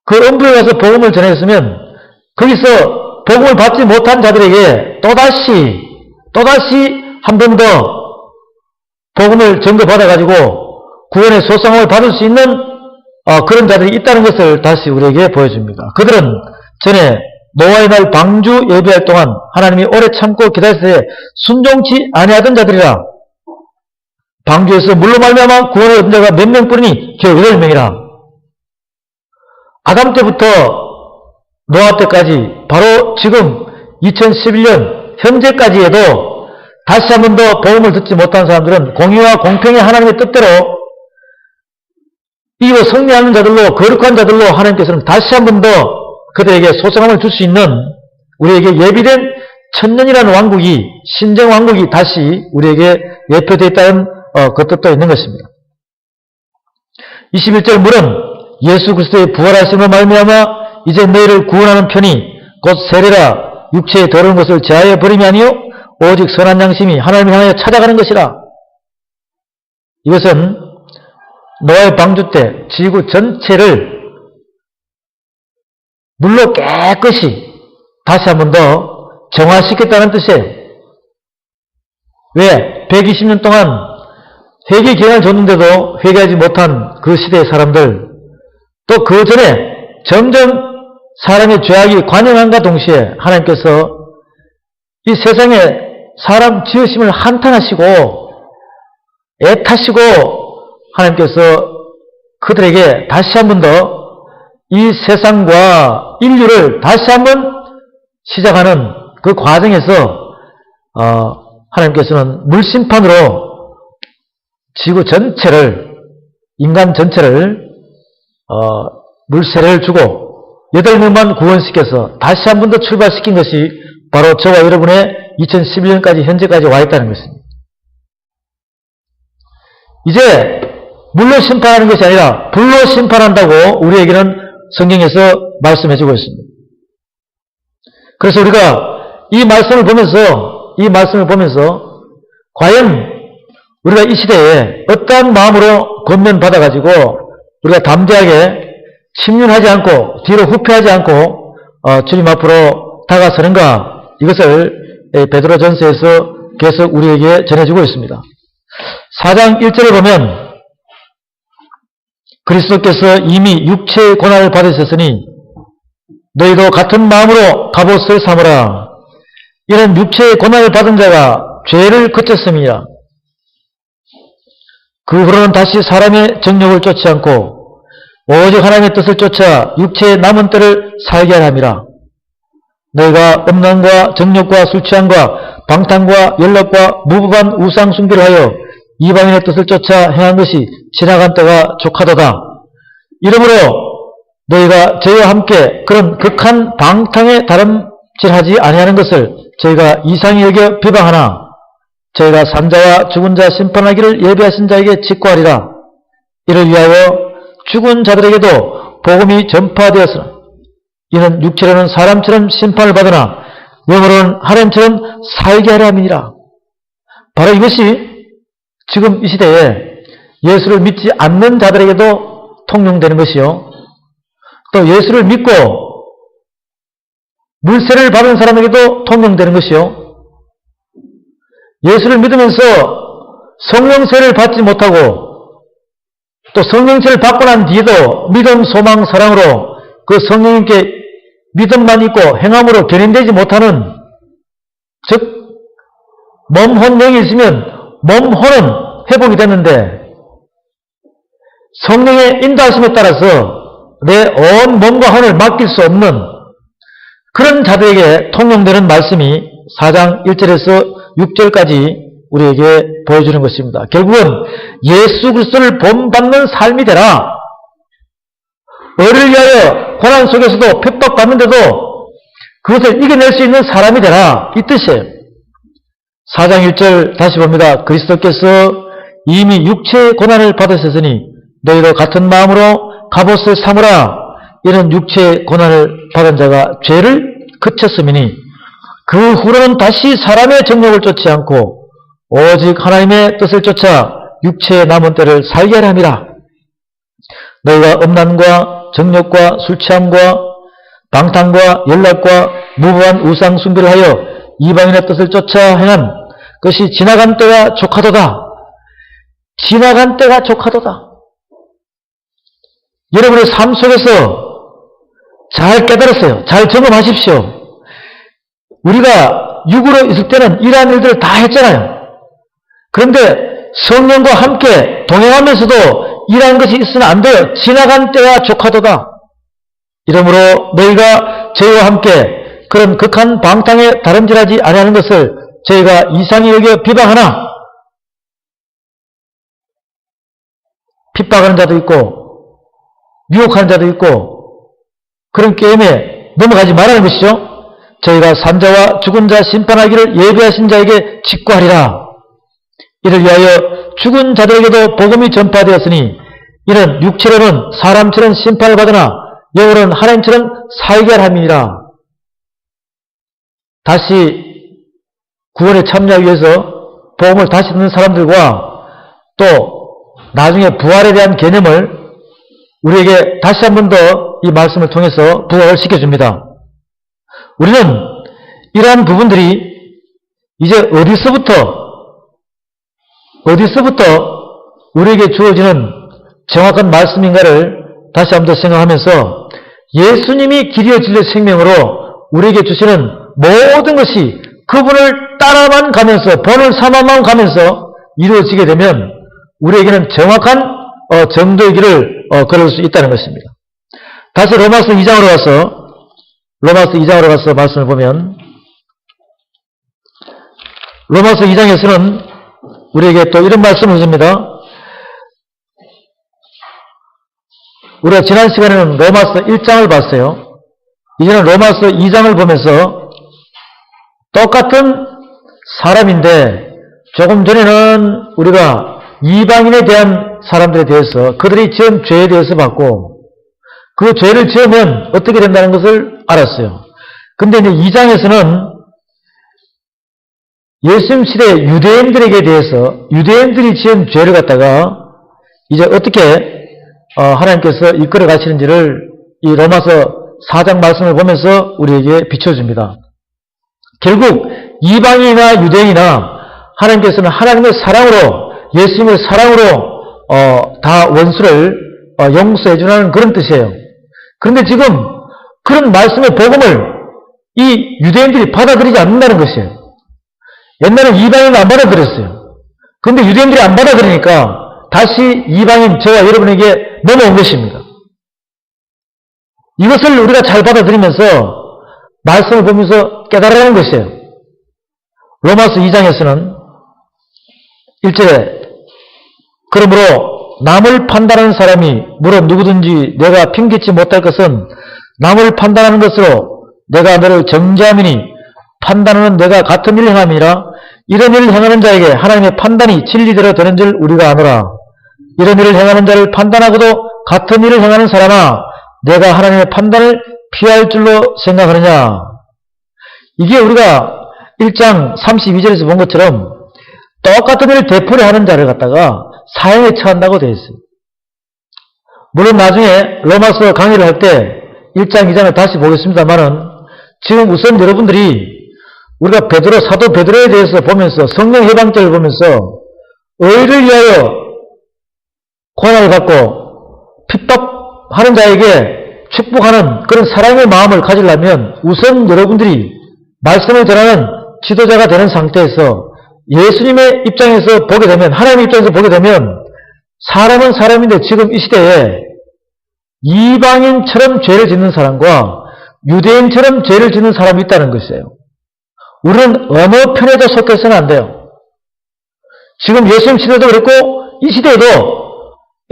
그 음부에 가서 복음을 전했으면 거기서 복음을 받지 못한 자들에게 또다시 한 번 더 복음을 전거받아가지고 구원의 소상함을 받을 수 있는 그런 자들이 있다는 것을 다시 우리에게 보여줍니다. 그들은 전에 노아의 날 방주 예배할 동안 하나님이 오래 참고 기다렸을 때 순종치 아니하던 자들이라. 방주에서 물로 말미암아 구원을 얻은 자가 몇 명뿐이니 겨우 8명이라. 아담 때부터 노아 때까지 바로 지금 2011년 현재까지 해도 다시 한 번 더 복음을 듣지 못한 사람들은 공의와 공평의 하나님의 뜻대로 이거 승리하는 자들로 거룩한 자들로 하나님께서는 다시 한 번 더 그들에게 소성함을 줄 수 있는 우리에게 예비된 천년이라는 왕국이 신정 왕국이 다시 우리에게 예표되어 있다는 그 뜻도 있는 것입니다. 21절 물은 예수 그리스도의 부활하심으로 말미암아 이제 너희를 구원하는 편이 곧 세례라 육체의 더러운 것을 제하여 버림이 아니요 오직 선한 양심이 하나님을 향하여 찾아가는 것이라. 이것은 노아의 방주 때 지구 전체를 물로 깨끗이 다시 한 번 더 정화시켰다는 뜻이에요. 왜? 120년 동안 회개 기간을 줬는데도 회개하지 못한 그 시대의 사람들, 또 그 전에 점점 사람의 죄악이 관영함과 동시에 하나님께서 이 세상에 사람 지으심을 한탄하시고 애타시고 하나님께서 그들에게 다시 한 번 더 이 세상과 인류를 다시 한 번 시작하는 그 과정에서 하나님께서는 물심판으로 지구 전체를, 인간 전체를 물세례를 주고 8명만 구원시켜서 다시 한 번 더 출발시킨 것이 바로 저와 여러분의 2011년까지 현재까지 와 있다는 것입니다. 이제 물로 심판하는 것이 아니라 불로 심판한다고 우리에게는 성경에서 말씀해주고 있습니다. 그래서 우리가 이 말씀을 보면서 과연 우리가 이 시대에 어떠한 마음으로 권면받아가지고 우리가 담대하게 침륜하지 않고 뒤로 후퇴하지 않고 주님 앞으로 다가서는가, 이것을 베드로전서에서 계속 우리에게 전해주고 있습니다. 4장 1절을 보면 그리스도께서 이미 육체의 고난을 받으셨으니 너희도 같은 마음으로 갑옷을 삼으라. 이는 육체의 고난을 받은 자가 죄를 그쳤음이라. 그 후로는 다시 사람의 정욕을 쫓지 않고 오직 하나님의 뜻을 쫓아 육체의 남은 때를 살게 하려 함이라. 너희가 음란과 정욕과 술취함과 방탕과 연락과 무부한 우상 숭배를 하여 이방인의 뜻을 쫓아 행한 것이 지나간 때가 족하도다. 이러므로 너희가 저희와 함께 그런 극한 방탕에 다름질하지 아니하는 것을 저희가 이상히 여겨 비방하나 저희가 산자와 죽은 자 심판하기를 예비하신 자에게 직고하리라. 이를 위하여 죽은 자들에게도 복음이 전파되었으나 이는 육체로는 사람처럼 심판을 받으나 영으로는 하나님처럼 살게 하려 함이니라. 바로 이것이 지금 이 시대에 예수를 믿지 않는 자들에게도 통용되는 것이요, 또 예수를 믿고 물세를 받은 사람에게도 통용되는 것이요, 예수를 믿으면서 성령세를 받지 못하고 또 성령세를 받고 난 뒤에도 믿음, 소망, 사랑으로 그 성령님께 믿음만 있고 행함으로 견인되지 못하는, 즉 몸, 혼, 영이 있으면 몸, 혼은 회복이 됐는데 성령의 인도하심에 따라서 내 온 몸과 혼을 맡길 수 없는 그런 자들에게 통용되는 말씀이 4장 1절에서 6절까지 우리에게 보여주는 것입니다. 결국은 예수 그리스도를 본받는 삶이 되라. 의를 위하여 고난 속에서도 핍박받는데도 그것을 이겨낼 수 있는 사람이 되라, 이 뜻이에요. 4장 1절 다시 봅니다. 그리스도께서 이미 육체의 고난을 받으셨으니 너희도 같은 마음으로 갑옷을 삼으라. 이는 육체의 고난을 받은 자가 죄를 그쳤음이니 그 후로는 다시 사람의 정욕을 쫓지 않고 오직 하나님의 뜻을 쫓아 육체의 남은 때를 살게 하려 함이라. 너희가 음란과 정욕과 술취함과 방탕과 연락과 무부한 우상 숭배를 하여 이방인의 뜻을 쫓아 행한 것이 지나간 때가 족하도다. 지나간 때가 족하도다. 여러분의 삶 속에서 잘 깨달았어요. 잘 점검하십시오. 우리가 육으로 있을 때는 이러한 일들을 다 했잖아요. 그런데 성령과 함께 동행하면서도 이러한 것이 있으면 안 돼요. 지나간 때가 족하도다. 이러므로 너희가 저희와 함께 그런 극한 방탕에 다름질하지 아니하는 것을 저희가 이상히 여겨 비방하나, 핍박하는 자도 있고 유혹하는 자도 있고 그런 게임에 넘어가지 말라는 것이죠. 저희가 산자와 죽은 자 심판하기를 예비하신 자에게 직고하리라. 이를 위하여 죽은 자들에게도 복음이 전파되었으니 이는 육체로는 사람처럼 심판을 받으나 영으로는 하나님처럼 살게 할 함이니라. 다시 구원에 참여하기 위해서 복음을 다시 듣는 사람들과 또 나중에 부활에 대한 개념을 우리에게 다시 한 번 더 이 말씀을 통해서 부활을 시켜줍니다. 우리는 이러한 부분들이 이제 어디서부터 우리에게 주어지는 정확한 말씀인가를 다시 한 번 더 생각하면서 예수님이 길이요 진리의 생명으로 우리에게 주시는 모든 것이 그분을 따라만 가면서 본을 삼아만 가면서 이루어지게 되면 우리에게는 정확한 정도의 길을 그럴 수 있다는 것입니다. 다시 로마서 2장으로 가서 말씀을 보면, 로마서 2장에서는 우리에게 또 이런 말씀을 해줍니다. 우리가 지난 시간에는 로마서 1장을 봤어요. 이제는 로마서 2장을 보면서 똑같은 사람인데, 조금 전에는 우리가 이방인에 대한 사람들에 대해서, 그들이 지은 죄에 대해서 봤고, 그 죄를 지으면 어떻게 된다는 것을 알았어요. 근데 이제 2장에서는 예수님 시대 유대인들에게 대해서, 유대인들이 지은 죄를 갖다가 이제 어떻게 하나님께서 이끌어 가시는지를 이 로마서 4장 말씀을 보면서 우리에게 비춰줍니다. 결국 이방인이나 유대인이나 하나님께서는 하나님의 사랑으로, 예수님의 사랑으로 다 원수를 용서해 주라는 그런 뜻이에요. 그런데 지금 그런 말씀의 복음을 이 유대인들이 받아들이지 않는다는 것이에요. 옛날에 이방인은 안 받아들였어요. 그런데 유대인들이 안 받아들이니까 다시 이방인 저와 여러분에게 넘어온 것입니다. 이것을 우리가 잘 받아들이면서 말씀을 보면서 깨달으라는 것이에요. 로마서 2장에서는 1절에 그러므로 남을 판단하는 사람이 물론 누구든지 내가 핑계치 못할 것은 남을 판단하는 것으로 내가 너를 정죄함이니 판단하는 내가 같은 일을 행함이라. 이런 일을 행하는 자에게 하나님의 판단이 진리대로 되는 줄 우리가 아노라. 이런 일을 행하는 자를 판단하고도 같은 일을 행하는 사람아, 내가 하나님의 판단을 피할 줄로 생각하느냐. 이게 우리가 1장 32절에서 본 것처럼 똑같은 일을 되풀이하는 자를 갖다가 사형에 처한다고 되어 있어요. 물론 나중에 로마서 강의를 할 때 1장 2장을 다시 보겠습니다만은, 지금 우선 여러분들이 우리가 베드로, 사도 베드로에 대해서 보면서, 성령 해방절을 보면서 의를 위하여 고난을 받고 핍박하는 자에게 축복하는 그런 사랑의 마음을 가지려면 우선 여러분들이 말씀을 전하는 지도자가 되는 상태에서 예수님의 입장에서 보게 되면, 하나님의 입장에서 보게 되면, 사람은 사람인데 지금 이 시대에 이방인처럼 죄를 짓는 사람과 유대인처럼 죄를 짓는 사람이 있다는 것이에요. 우리는 어느 편에도 속해서는 안 돼요. 지금 예수님 시대도 그렇고 이 시대에도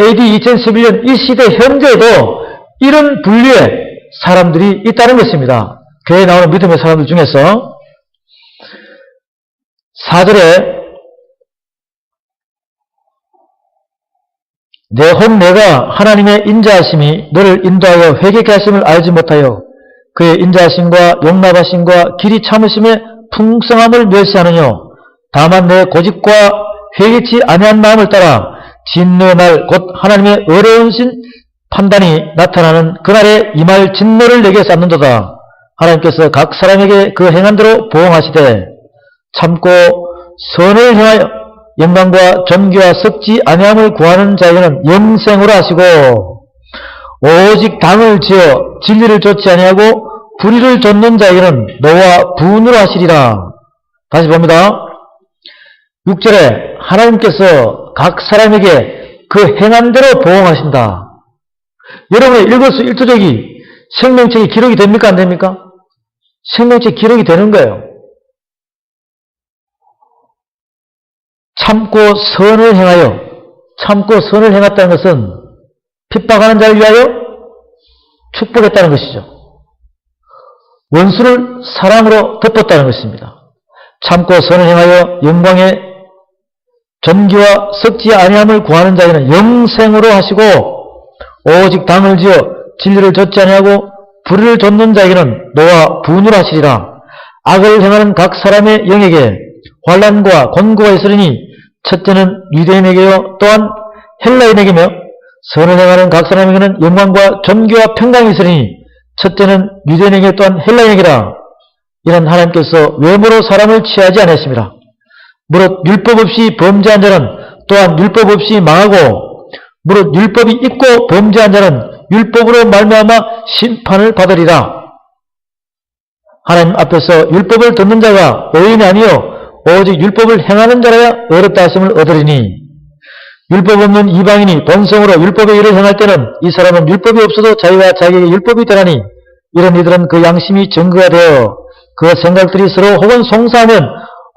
AD 2011년 이 시대 현재에도 이런 분류의 사람들이 있다는 것입니다. 교회에 나오는 믿음의 사람들 중에서 4절에 내 혼 내가 하나님의 인자하심이 너를 인도하여 회개케 하심을 알지 못하여 그의 인자하심과 용납하심과 길이 참으심의 풍성함을 멸시하느냐. 다만 내 고집과 회개치 아니한 마음을 따라 진노의 날 곧 하나님의 어려우신 판단이 나타나는 그날에 임할 진노를 내게 쌓는도다. 하나님께서 각 사람에게 그 행한 대로 보응하시되 참고 선을 행하여 영광과 존귀와 썩지 아니함을 구하는 자에게는 영생으로 하시고 오직 당을 지어 진리를 좇지 아니하고 불의를 좇는 자에게는 노와 분으로 하시리라. 다시 봅니다. 6절에 하나님께서 각 사람에게 그 행한 대로 보응하신다. 여러분의 일거수일투족이 생명책에 기록이 됩니까? 안 됩니까? 생명책에 기록이 되는 거예요. 참고 선을 행하여, 참고 선을 행했다는 것은 핍박하는 자를 위하여 축복했다는 것이죠. 원수를 사랑으로 덮었다는 것입니다. 참고 선을 행하여 영광의 존귀와 썩지 아니함을 구하는 자에게는 영생으로 하시고 오직 당을 지어 진리를 좇지 아니하고 불의를 좇는 자에게는 노와 분으로 하시리라. 악을 행하는 각 사람의 영에게 환난과 곤고가 있으리니 첫째는 유대인에게요 또한 헬라인에게며 선을 행하는 각 사람에게는 영광과 존귀와 평강이 있으리니 첫째는 유대인에게 또한 헬라인에게라. 이는 하나님께서 외모로 사람을 취하지 않으심이라. 무릇 율법 없이 범죄한 자는 또한 율법 없이 망하고 무릇 율법이 있고 범죄한 자는 율법으로 말미암아 심판을 받으리라. 하나님 앞에서 율법을 듣는 자가 의인이 아니요 오직 율법을 행하는 자라야 어렵다 하심을 얻으리니 율법 없는 이방인이 본성으로 율법의 일을 행할 때는 이 사람은 율법이 없어도 자기가 자기에게 율법이 되나니 이런 이들은 그 양심이 증거가 되어 그 생각들이 서로 혹은 송사하면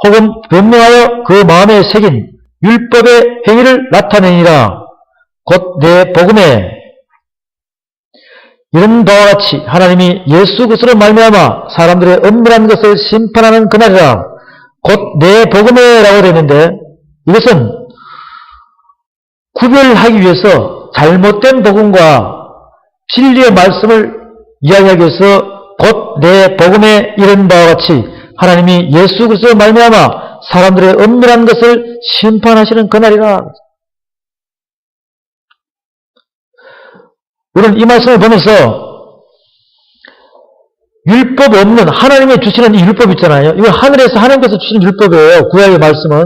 혹은 변명하여 그 마음에 새긴 율법의 행위를 나타내니라. 곧 내 복음에 이런 바와 같이 하나님이 예수 그리스도로 말미암아 사람들의 엄밀한 것을 심판하는 그날이라. 곧 내 복음에 라고 되어 있는데 이것은 구별하기 위해서 잘못된 복음과 진리의 말씀을 이야기하기 위해서 곧 내 복음에 이런 바와 같이 하나님이 예수 그리스도로 말미암아 사람들의 엄밀한 것을 심판하시는 그날이라. 우리는 이 말씀을 보면서 율법 없는 하나님이 주시는 이 율법 있잖아요. 이거 하늘에서 하나님께서 주시는 율법이에요. 구약의 말씀은.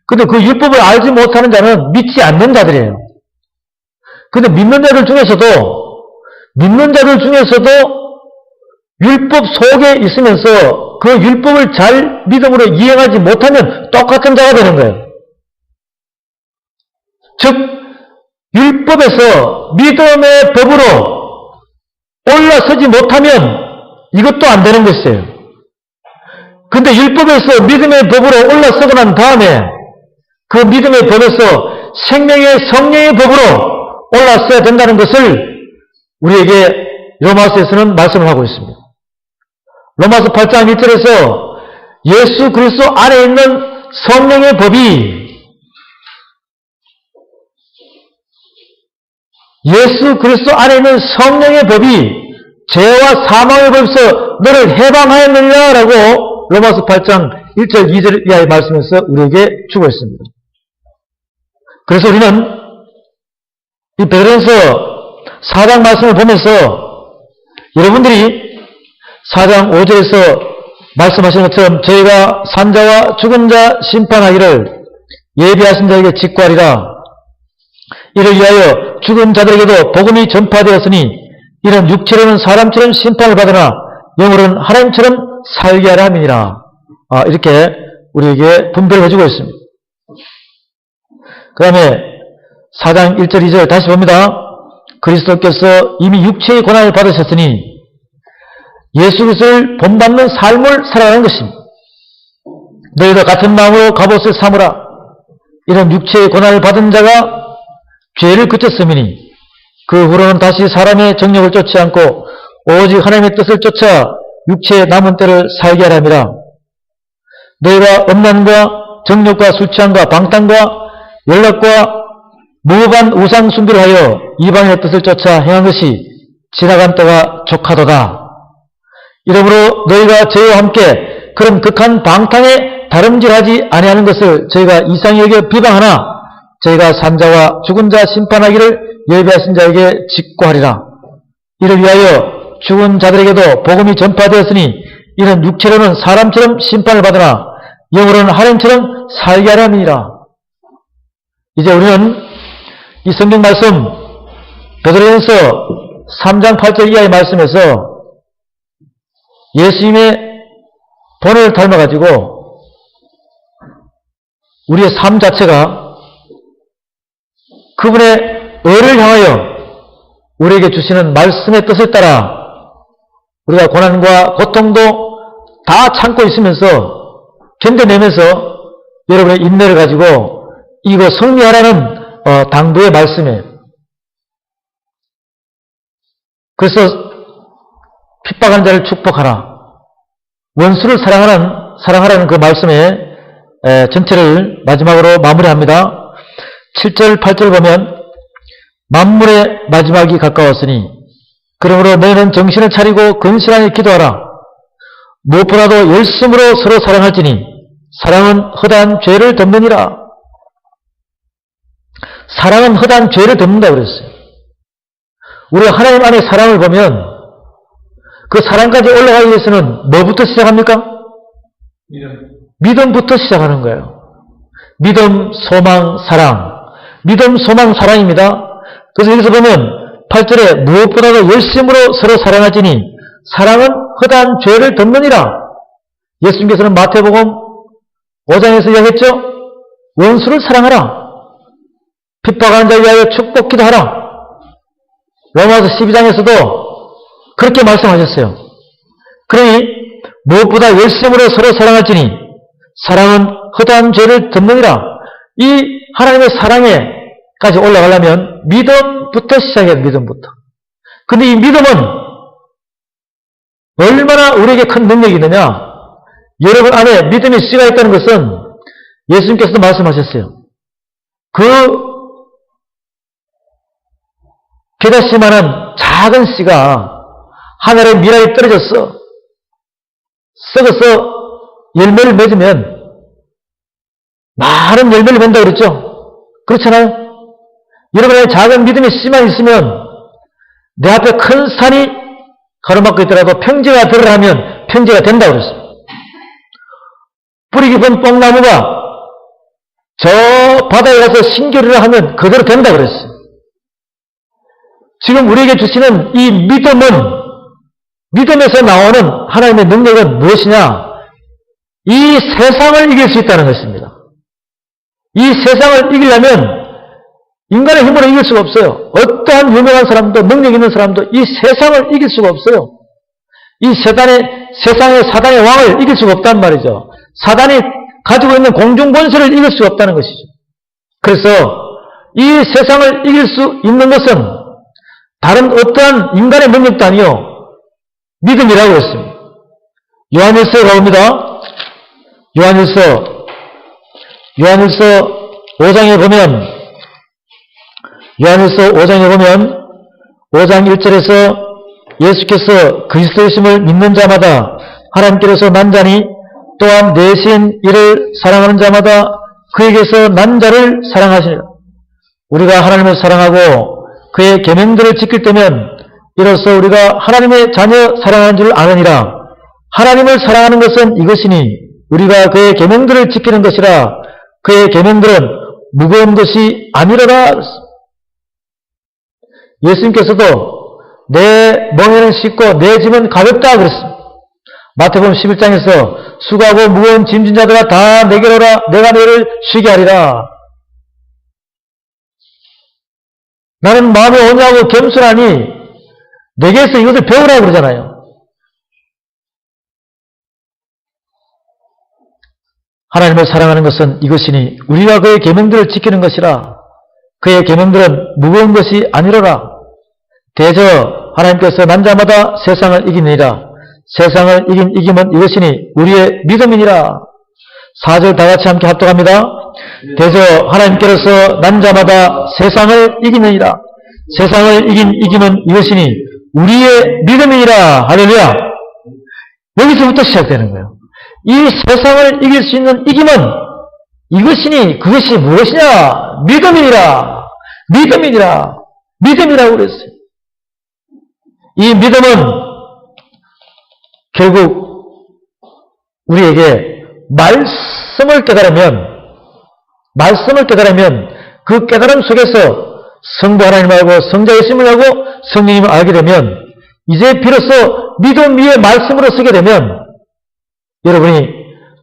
근데 그 율법을 알지 못하는 자는 믿지 않는 자들이에요. 근데 믿는 자들 중에서도 율법 속에 있으면서 그 율법을 잘 믿음으로 이행하지 못하면 똑같은 자가 되는 거예요. 즉 율법에서 믿음의 법으로 올라서지 못하면 이것도 안 되는 것이에요. 근데 율법에서 믿음의 법으로 올라서고 난 다음에 그 믿음의 법에서 생명의 성령의 법으로 올라서야 된다는 것을 우리에게 로마서에서는 말씀을 하고 있습니다. 로마서 8장 1절에서 예수 그리스도 안에 있는 성령의 법이 죄와 사망의 법에서 너를 해방하였느냐라고 로마서 8장 1절 2절 이하의 말씀에서 우리에게 주고 있습니다. 그래서 우리는 이 베드로전서 4장 말씀을 보면서 여러분들이 4장 5절에서 말씀하신 것처럼 저희가 산자와 죽은 자 심판하기를 예비하신 자에게 직구하리라. 이를 위하여 죽은 자들에게도 복음이 전파되었으니 이는 육체로는 사람처럼 심판을 받으나 영으로는 하나님처럼 살게 하려 함이니라. 이렇게 우리에게 분별을 해주고 있습니다. 그 다음에 4장 1절 2절 다시 봅니다. 그리스도께서 이미 육체의 고난을 받으셨으니 예수 그리스도를 본받는 삶을 살아가는 것입니다. 너희도 같은 마음으로 갑옷을 삼으라. 이런 육체의 고난을 받은 자가 죄를 그쳤음이니 그 후로는 다시 사람의 정욕을 쫓지 않고 오직 하나님의 뜻을 쫓아 육체의 남은 때를 살게 하랍니다. 너희가 음란과 정욕과 술 취함과 방탕과 연락과 무법한 우상 숭배를 하여 이방의 뜻을 쫓아 행한 것이 지나간 때가 족하도다. 이러므로 너희가 저희와 함께 그런 극한 방탕에 다름질하지 아니하는 것을 저희가 이상히 여겨 비방하나 저희가 산자와 죽은 자 심판하기를 예비하신 자에게 직구하리라. 이를 위하여 죽은 자들에게도 복음이 전파되었으니 이는 육체로는 사람처럼 심판을 받으나 영으로는 하나님처럼 살게 하려 함이니라. 이제 우리는 이 성경 말씀 베드로전서 3장 8절 이하의 말씀에서 예수님의 본을 닮아가지고 우리의 삶 자체가 그분의 의를 향하여 우리에게 주시는 말씀의 뜻을 따라 우리가 고난과 고통도 다 참고 있으면서 견뎌내면서 여러분의 인내를 가지고 이거 승리하라는 당부의 말씀이에요. 그래서 핍박하는 자를 축복하라. 원수를 사랑하라는 그 말씀의 전체를 마지막으로 마무리합니다. 7절, 8절 보면 만물의 마지막이 가까웠으니 그러므로 너희는 정신을 차리고 근실하게 기도하라. 무엇보다도 열심으로 서로 사랑할지니 사랑은 허다한 죄를 덮느니라. 사랑은 허다한 죄를 덮는다고 그랬어요. 우리가 하나님 안에 사랑을 보면 그 사랑까지 올라가기 위해서는 뭐부터 시작합니까? 믿음부터 시작하는 거예요. 믿음, 소망, 사랑. 믿음, 소망, 사랑입니다. 그래서 여기서 보면 8절에 무엇보다도 열심으로 서로 사랑하지니 사랑은 허다한 죄를 덮느니라. 예수님께서는 마태복음 5장에서 이야기했죠. 원수를 사랑하라. 핍박하는 자에게 위하여 축복기도 하라. 로마서 12장에서도 그렇게 말씀하셨어요. 그러니 무엇보다 열심으로 서로 사랑할지니 사랑은 허다한 죄를 덮느니라. 이 하나님의 사랑에까지 올라가려면 믿음부터 시작해야 돼요. 믿음부터. 근데 이 믿음은 얼마나 우리에게 큰 능력이 있느냐. 여러분 안에 믿음의 씨가 있다는 것은 예수님께서도 말씀하셨어요. 그 겨자씨만한 작은 씨가 하늘에 미라에 떨어져서 썩어서 열매를 맺으면 많은 열매를 맺는다고 그랬죠? 그렇잖아요? 여러분의 작은 믿음의 씨만 있으면 내 앞에 큰 산이 가로막고 있더라도 평지가 들어가면 평지가 된다고 그랬어요. 뿌리 깊은 뽕나무가 저 바다에 가서 신기를 하면 그대로 된다고 그랬어요. 지금 우리에게 주시는 이 믿음은, 믿음에서 나오는 하나님의 능력은 무엇이냐? 이 세상을 이길 수 있다는 것입니다. 이 세상을 이기려면 인간의 힘으로 이길 수가 없어요. 어떠한 유명한 사람도, 능력 있는 사람도 이 세상을 이길 수가 없어요. 이 세상의 사단의 왕을 이길 수가 없단 말이죠. 사단이 가지고 있는 공중권세를 이길 수가 없다는 것이죠. 그래서 이 세상을 이길 수 있는 것은 다른 어떠한 인간의 능력도 아니요 믿음이라고 했습니다. 요한일서에 가봅니다. 요한일서 5장에 보면 5장 1절에서 예수께서 그리스도이심을 믿는 자마다 하나님께로서 난 자니 또한 내신 이를 사랑하는 자마다 그에게서 난 자를 사랑하시니라. 우리가 하나님을 사랑하고 그의 계명들을 지킬 때면 이로써 우리가 하나님의 자녀 사랑하는 줄 아느니라. 하나님을 사랑하는 것은 이것이니 우리가 그의 계명들을 지키는 것이라. 그의 계명들은 무거운 것이 아니라라. 예수님께서도 내 멍에는 쉽고 내 짐은 가볍다 그랬습니다. 마태복음 11장에서 수고하고 무거운 짐진 자들아 다 내게로 오라. 내가 너희를 쉬게 하리라. 나는 마음에 온유하고 겸손하니 내게서 이것을 배우라고 그러잖아요. 하나님을 사랑하는 것은 이것이니 우리가 그의 계명들을 지키는 것이라. 그의 계명들은 무거운 것이 아니로라. 대저 하나님께서 난 자마다 세상을 이기니라. 세상을 이긴 이김은 이것이니 우리의 믿음이니라. 4절 다같이 함께 합독합니다. 대저 하나님께로서 난 자마다 세상을 이기느니라. 세상을 이긴 이김은 이것이니 우리의 믿음이니라. 할렐루야. 여기서부터 시작되는 거예요. 이 세상을 이길 수 있는 이김은 이것이니 그것이 무엇이냐? 믿음이니라. 믿음이니라. 믿음이라고 그랬어요. 이 믿음은 결국 우리에게 말씀을 깨달으면 그 깨달음 속에서 성부 하나님을 알고 성자 예수님을 알고 성령님을 알게 되면 이제 비로소 믿음 위에 말씀으로 서게 되면 여러분이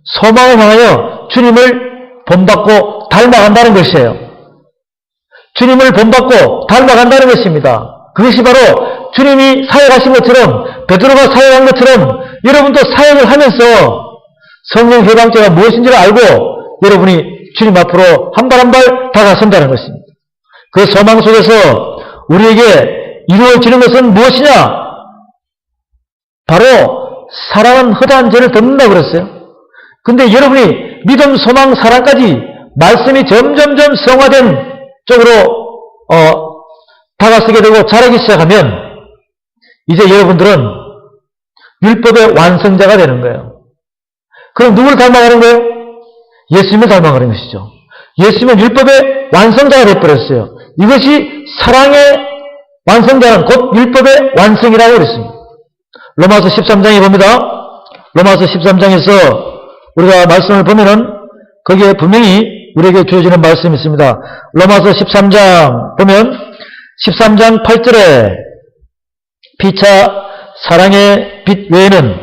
소망을 향하여 주님을 본받고 닮아간다는 것이에요. 주님을 본받고 닮아간다는 것입니다. 그것이 바로 주님이 사역하신 것처럼 베드로가 사역한 것처럼 여러분도 사역을 하면서 성령 해방죄가 무엇인지를 알고 여러분이 주님 앞으로 한 발 한 발 다가선다는 것입니다. 그 소망 속에서 우리에게 이루어지는 것은 무엇이냐? 바로 사랑은 허다한 죄를 덮는다고 그랬어요. 근데 여러분이 믿음, 소망, 사랑까지 말씀이 점점점 성화된 쪽으로 다가서게 되고 자라기 시작하면 이제 여러분들은 율법의 완성자가 되는 거예요. 그럼 누구를 닮아가는 거예요? 예수님을 닮아가는 것이죠. 예수님은 율법의 완성자가 되어버렸어요. 이것이 사랑의 완성자는 곧 율법의 완성이라고 그랬습니다. 로마서 13장에 봅니다. 로마서 13장에서 우리가 말씀을 보면은 거기에 분명히 우리에게 주어지는 말씀이 있습니다. 로마서 13장 보면 13장 8절에 피차 사랑의 빛 외에는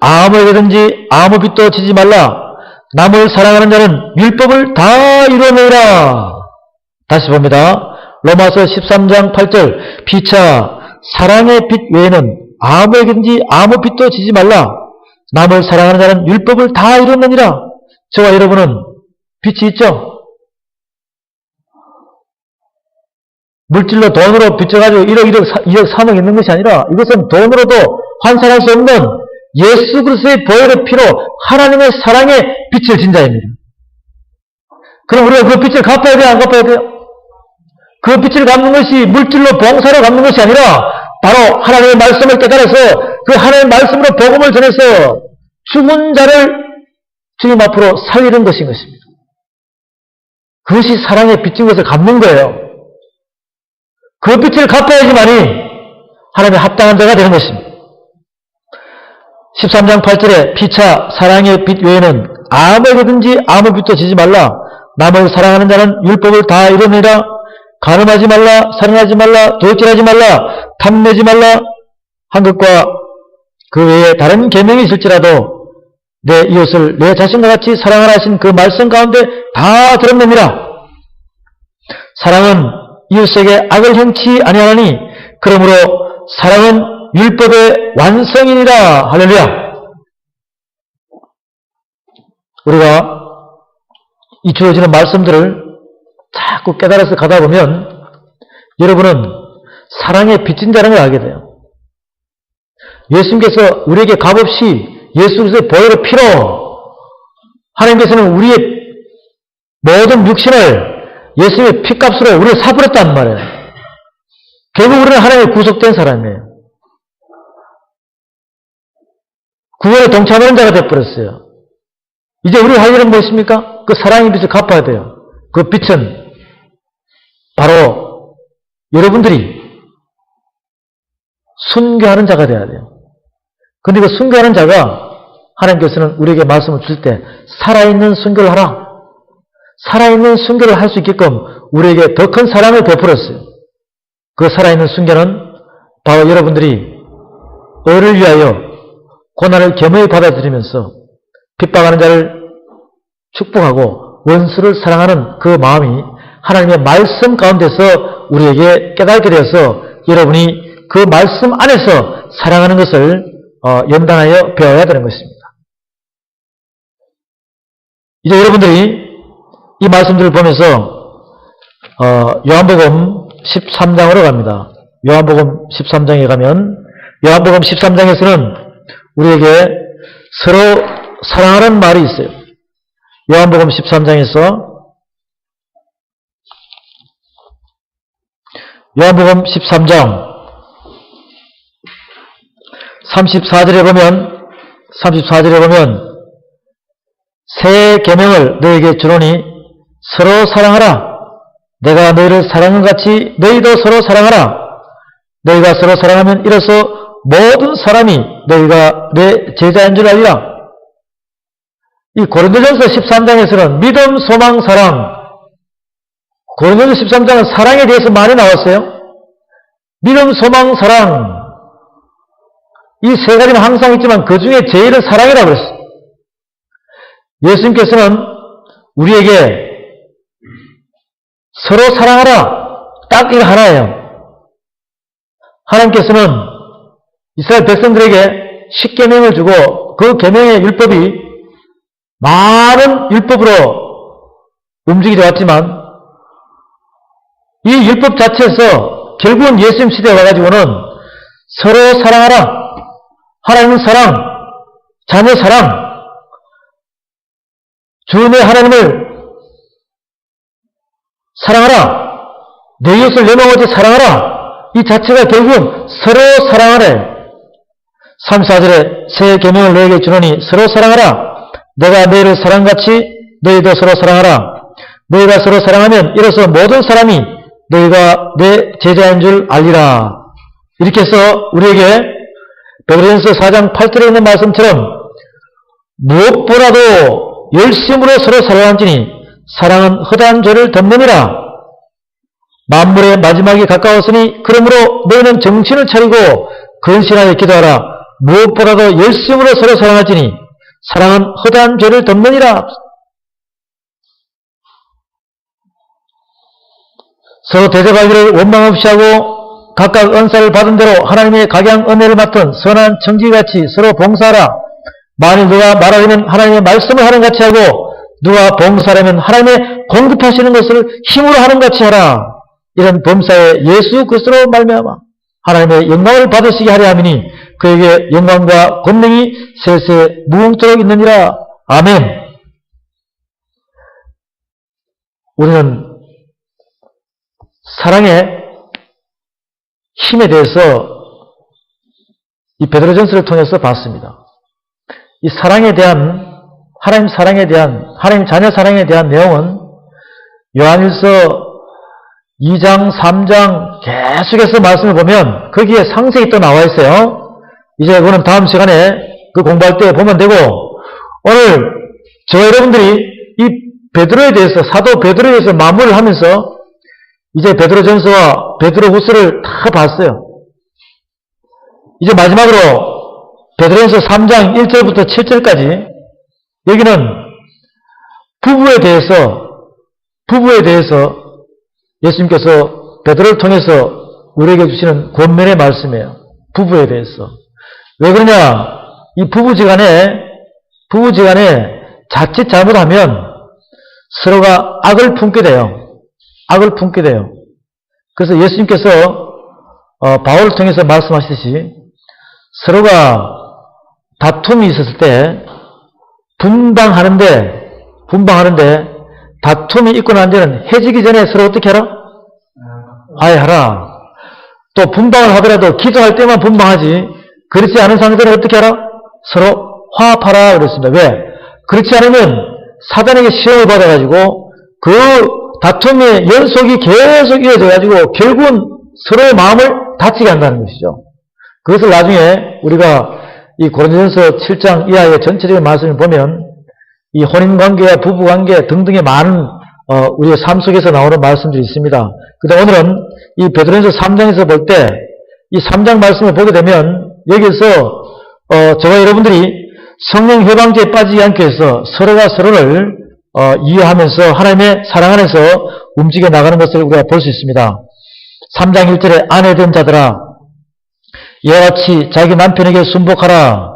아무에게든지 아무 빛도 지지 말라. 남을 사랑하는 자는 율법을 다 이루어내라. 다시 봅니다. 로마서 13장 8절 피차 사랑의 빛 외에는 아무에게든지 아무 빛도 지지 말라. 남을 사랑하는 자는 율법을 다 이뤘느니라. 저와 여러분은 빛이 있죠? 물질로 돈으로 빚져가지고 1억 3억 있는 것이 아니라 이것은 돈으로도 환산할 수 없는 예수 그리스도의 보혈의 피로 하나님의 사랑의 빛을 진 자입니다. 그럼 우리가 그 빛을 갚아야 돼요? 안 갚아야 돼요? 그 빛을 갚는 것이 물질로 봉사로 갚는 것이 아니라 바로 하나님의 말씀을 깨달아서 그 하나님의 말씀으로 복음을 전해서 죽은 자를 주님 앞으로 살리는 것인 것입니다. 그것이 사랑의 빛인 것을 갚는 거예요. 그 빛을 갚아야지만이 하나님의 합당한 자가 되는 것입니다. 13장 8절에 피차 사랑의 빛 외에는 아무에게든지 아무 빛도 지지 말라. 남을 사랑하는 자는 율법을 다 이루느니라. 간음하지 말라, 살인하지 말라, 도둑질하지 말라, 탐내지 말라 한 것과 그 외에 다른 계명이 있을지라도 내 이웃을 내 자신과 같이 사랑하라 하신 그 말씀 가운데 다 들었느니라. 사랑은 이웃에게 악을 행치 아니하나니 그러므로 사랑은 율법의 완성이니라. 할렐루야. 우리가 이 주어지는 말씀들을 자꾸 깨달아서 가다 보면 여러분은 사랑의 빚진 자라는 걸 알게 돼요. 예수님께서 우리에게 값없이 예수 그리스도의 보혈의 피로 하나님께서는 우리의 모든 육신을 예수님의 피값으로 우리를 사버렸단 말이에요. 결국 우리는 하나님의 구속된 사람이에요. 구원에 동참하는 자가 되어버렸어요. 이제 우리 할 일은 무엇입니까? 그 사랑의 빚을 갚아야 돼요. 그 빛은 바로 여러분들이 순교하는 자가 되어야 돼요. 근데 그 순교하는 자가 하나님께서는 우리에게 말씀을 줄 때 살아있는 순교를 하라. 살아있는 순교를 할 수 있게끔 우리에게 더 큰 사랑을 베풀었어요. 그 살아있는 순교는 바로 여러분들이 의를 위하여 고난을 겸허히 받아들이면서 핍박하는 자를 축복하고 원수를 사랑하는 그 마음이 하나님의 말씀 가운데서 우리에게 깨닫게 되어서 여러분이 그 말씀 안에서 사랑하는 것을 연단하여 배워야 되는 것입니다. 이제 여러분들이 이 말씀들을 보면서 요한복음 13장으로 갑니다. 요한복음 13장에 가면 요한복음 13장에서는 우리에게 서로 사랑하는 말이 있어요. 요한복음 13장에서 요한복음 13장 34절에 보면 새 계명을 너에게 주노니 서로 사랑하라. 내가 너희를 사랑한 같이 너희도 서로 사랑하라. 너희가 서로 사랑하면 이로써 모든 사람이 너희가 내 제자인 줄 알리라. 이 고린도전서 13장에서는 믿음, 소망, 사랑. 고린도전서 13장은 사랑에 대해서 많이 나왔어요. 믿음, 소망, 사랑. 이 세 가지는 항상 있지만 그 중에 제일은 사랑이라고 그랬어요. 예수님께서는 우리에게 서로 사랑하라. 딱 이거 하나예요. 하나님께서는 이스라엘 백성들에게 10계명을 주고 그 계명의 율법이 많은 율법으로 움직이려 왔지만 이 율법 자체에서 결국은 예수님 시대에 와가지고는 서로 사랑하라. 하나님 사랑, 자녀 사랑, 주님의 하나님을 사랑하라. 내 이웃을 내 마음같이 사랑하라. 이 자체가 결국은 서로 사랑하래. 34절에 새 계명을 너에게 주노니 서로 사랑하라. 내가 너희를 사랑같이 너희도 서로 사랑하라. 너희가 서로 사랑하면 이로써 모든 사람이 너희가 내 제자인 줄 알리라. 이렇게 해서 우리에게 베드로전서 4장 8절에 있는 말씀처럼 무엇보다도 열심으로 서로 사랑하지니 사랑은 허다한 죄를 덮느니라. 만물의 마지막이 가까웠으니 그러므로 너희는 정신을 차리고 근신하여 기도하라. 무엇보다도 열심으로 서로 사랑하지니 사랑은 허다한 죄를 덮느니라. 서로 대접하기를 원망 없이 하고 각각 은사를 받은 대로 하나님의 각양 은혜를 맡은 선한 청지기같이 서로 봉사하라. 만일 누가 말하려면 하나님의 말씀을 하는 같이 하고 누가 봉사하려면 하나님의 공급하시는 것을 힘으로 하는 같이 하라. 이런 범사에 예수 그리스도로 말미암아 하나님의 영광을 받으시게 하려 함이니 그에게 영광과 권능이 세세 무궁토록 있느니라. 아멘. 우리는 사랑의 힘에 대해서 이 베드로전서를 통해서 봤습니다. 이 사랑에 대한 하나님 사랑에 대한 하나님 자녀 사랑에 대한 내용은 요한일서 2장 3장 계속해서 말씀을 보면 거기에 상세히 또 나와 있어요. 이제 그거는 다음 시간에 그 공부할 때 보면 되고, 오늘 저 여러분들이 이 베드로에 대해서 사도 베드로에 대해서 마무리를 하면서 이제 베드로전서와 베드로후서를 다 봤어요. 이제 마지막으로 베드로전서 3장 1절부터 7절까지 여기는 부부에 대해서 예수님께서 베드로를 통해서 우리에게 주시는 권면의 말씀이에요. 부부에 대해서. 왜 그러냐? 이 부부지간에 자칫 잘못하면 서로가 악을 품게 돼요. 악을 품게 돼요. 그래서 예수님께서 바울을 통해서 말씀하시듯이 서로가 다툼이 있었을 때 분방하는데 다툼이 있고 난 데는 해지기 전에 서로 어떻게 하라? 아예 하라. 또 분방을 하더라도 기도할 때만 분방하지 그렇지 않은 상태는 어떻게 하라? 서로 화합하라 그랬습니다. 왜? 그렇지 않으면 사단에게 시험을 받아가지고 그 다툼의 연속이 계속 이어져가지고 결국은 서로의 마음을 다치게 한다는 것이죠. 그것을 나중에 우리가 이 고린도전서 7장 이하의 전체적인 말씀을 보면 이 혼인관계와 부부관계 등등의 많은 우리의 삶 속에서 나오는 말씀들이 있습니다. 그런데 오늘은 이 베드로전서 3장에서 볼 때 이 3장 말씀을 보게 되면 여기서 저와 여러분들이 성령 회방제에 빠지지 않기 위해서 서로가 서로를 이해하면서 하나님의 사랑 안에서 움직여 나가는 것을 우리가 볼 수 있습니다. 3장 1절에 아내된 자들아 이와 같이 자기 남편에게 순복하라.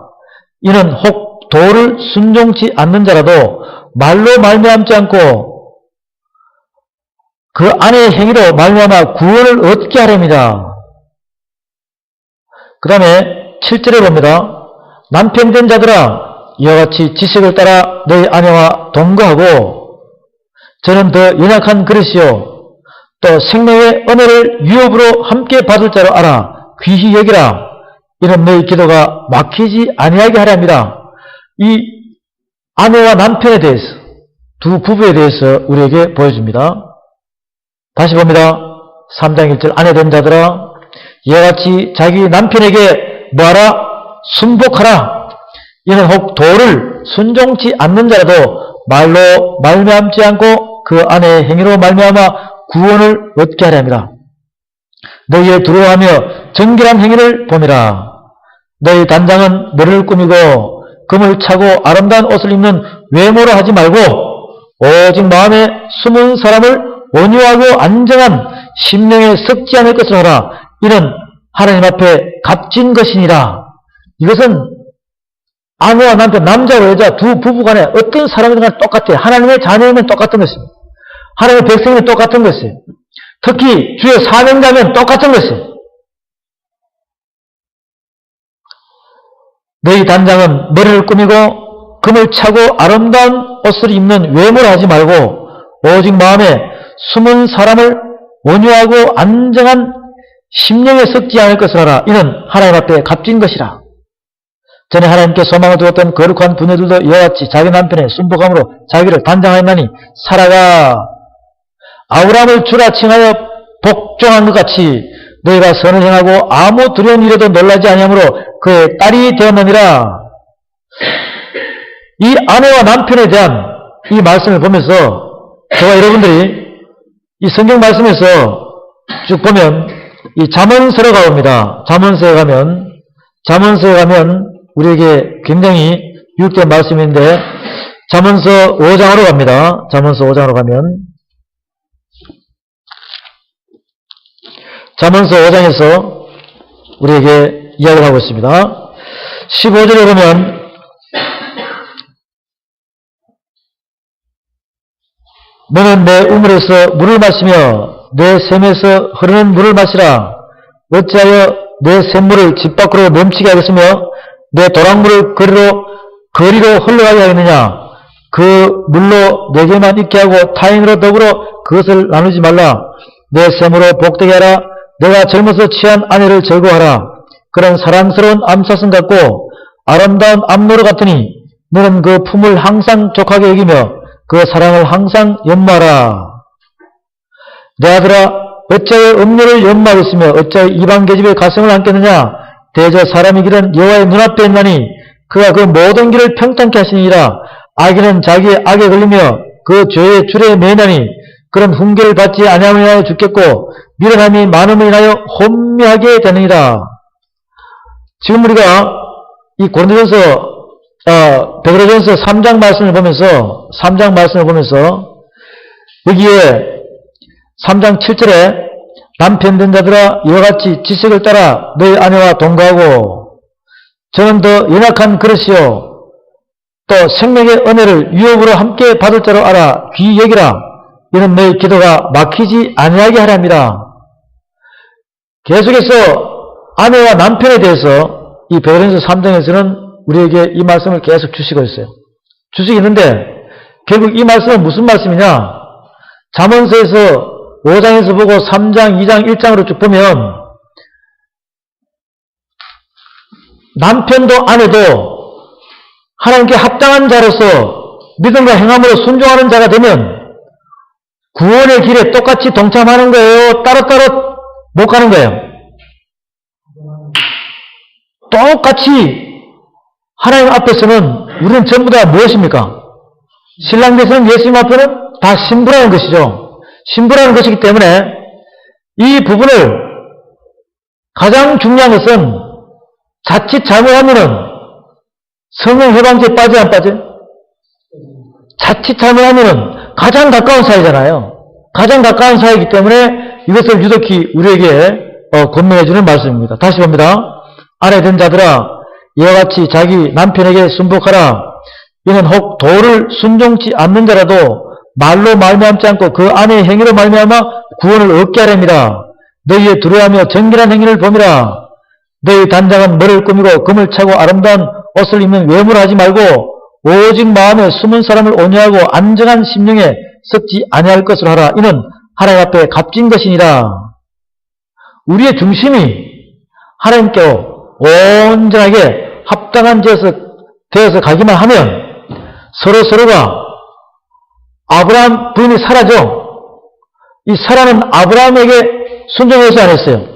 이는 혹 도를 순종치 않는 자라도 말로 말미암지 않고 그 아내의 행위로 말미암아 구원을 얻게 하렵니다. 그 다음에 7절에 봅니다. 남편 된 자들아 이와 같이 지식을 따라 너희 아내와 동거하고 저는 더 연약한 그릇이요 또 생명의 은혜를 유업으로 함께 받을 자로 알아 귀히 여기라. 이는 너희 기도가 막히지 아니하게 하랍니다. 이 아내와 남편에 대해서 두 부부에 대해서 우리에게 보여줍니다. 다시 봅니다. 3장 1절 아내 된 자들아 이와 같이 자기 남편에게 뭐하라? 순복하라. 이는 혹 도를 순종치 않는 자라도 말로 말미암지 않고 그 아내의 행위로 말미암아 구원을 얻게 하렵니다. 너희의 두려워하며 정결한 행위를 봄이라. 너희 단장은 머리를 꾸미고 금을 차고 아름다운 옷을 입는 외모로 하지 말고 오직 마음에 숨은 사람을 온유하고 안정한 심령에 썩지 않을 것을 하라. 이는 하나님 앞에 값진 것이니라. 이것은 아내와 남편, 남자와 여자 두 부부간에 어떤 사람이든 똑같아요. 하나님의 자녀이면 똑같은 것입니다. 하나님의 백성이면 똑같은 것이에요. 특히 주의 사명자면 똑같은 것이에요. 너희 단장은 머리를 꾸미고 금을 차고 아름다운 옷을 입는 외모를 하지 말고 오직 마음에 숨은 사람을 온유하고 안정한 심령에 썩지 않을 것을 하라. 이는 하나님 앞에 값진 것이라. 전에 하나님께 소망을 두었던 거룩한 부녀들도 이와 같이 자기 남편의 순복함으로 자기를 단장하였나니 사라가 아브라함을 주라 칭하여 복종한 것 같이 너희가 선을 행하고 아무 두려운 일에도 놀라지 아니하므로 그의 딸이 되었느니라. 이 아내와 남편에 대한 이 말씀을 보면서 저와 여러분들이 이 성경 말씀에서 쭉 보면 이 잠언서로 가봅니다. 잠언서에 가면 우리에게 굉장히 유익된 말씀인데 잠언서 5장으로 갑니다. 잠언서 5장으로 가면 잠언서 5장에서 우리에게 이야기를 하고 있습니다. 15절에 보면 너는 내 우물에서 물을 마시며 내 샘에서 흐르는 물을 마시라. 어찌하여 내 샘물을 집 밖으로 넘치게 하겠으며 내 도랑물을 거리로 흘러가게 하겠느냐. 그 물로 내게만 있게 하고 타인으로 더불어 그것을 나누지 말라. 내 샘으로 복되게 하라. 내가 젊어서 취한 아내를 즐거워하라. 그런 사랑스러운 암사슴 같고 아름다운 암노루 같으니 너는 그 품을 항상 족하게 여기며 그 사랑을 항상 연마하라. 내 아들아, 어찌하여 음료를 연마하겠으며 어찌하여 이방 계집의 가슴을 안겠느냐. 대저 사람의 길은 여호와의 눈앞에 있나니 그가 그 모든 길을 평탄케 하시니라. 악인은 자기의 악에 걸리며 그 죄의 줄에 매이나니 그런 훈계를 받지 아니함을 인하여 죽겠고 미련함이 많음을 인하여 혼미하게 되느니라. 지금 우리가 이 베드로전서 3장 말씀을 보면서 여기에 3장 7절에 남편 된 자들아 이와 같이 지식을 따라 너희 아내와 동거하고 저는 더 연약한 그릇이요 또 생명의 은혜를 유업으로 함께 받을 자로 알아 귀히 여기라. 이는 너희 기도가 막히지 아니하게 하랍니다. 계속해서 아내와 남편에 대해서 이 베드로전서 3장에서는 우리에게 이 말씀을 계속 주시고 있어요. 주시고 있는데 결국 이 말씀은 무슨 말씀이냐. 잠언서에서 5장에서 보고 3장, 2장, 1장으로 쭉 보면 남편도 아내도 하나님께 합당한 자로서 믿음과 행함으로 순종하는 자가 되면 구원의 길에 똑같이 동참하는 거예요? 따로따로 못 가는 거예요? 똑같이 하나님 앞에서는 우리는 전부 다 무엇입니까? 신랑께서는 예수님 앞에는 다 신부라는 것이죠. 신부라는 것이기 때문에 이 부분을 가장 중요한 것은 자칫 잘못하면은 성령 해방죄에 빠져 안 빠져? 자칫 잘못하면은 가장 가까운 사이잖아요. 가장 가까운 사이이기 때문에 이것을 유독히 우리에게 권면해 주는 말씀입니다. 다시 봅니다. 아내 된 자들아 이와 같이 자기 남편에게 순복하라. 이는 혹 도를 순종치 않는 자라도 말로 말미암지 않고 그 아내의 행위로 말미암아 구원을 얻게 하렵니다. 너희의 두려워하며 정결한 행위를 범이라. 너희 단장은 머리를 꾸미고 금을 차고 아름다운 옷을 입는 외모를 하지 말고 오직 마음에 숨은 사람을 온유하고 안정한 심령에 섞지 아니할 것으로 하라. 이는 하나님 앞에 값진 것이니라. 우리의 중심이 하나님께로 온전하게 합당한 되어서 가기만 하면 서로가 아브라함 부인이 사라져. 이 사라는 아브라함에게 순종해서 안 했어요.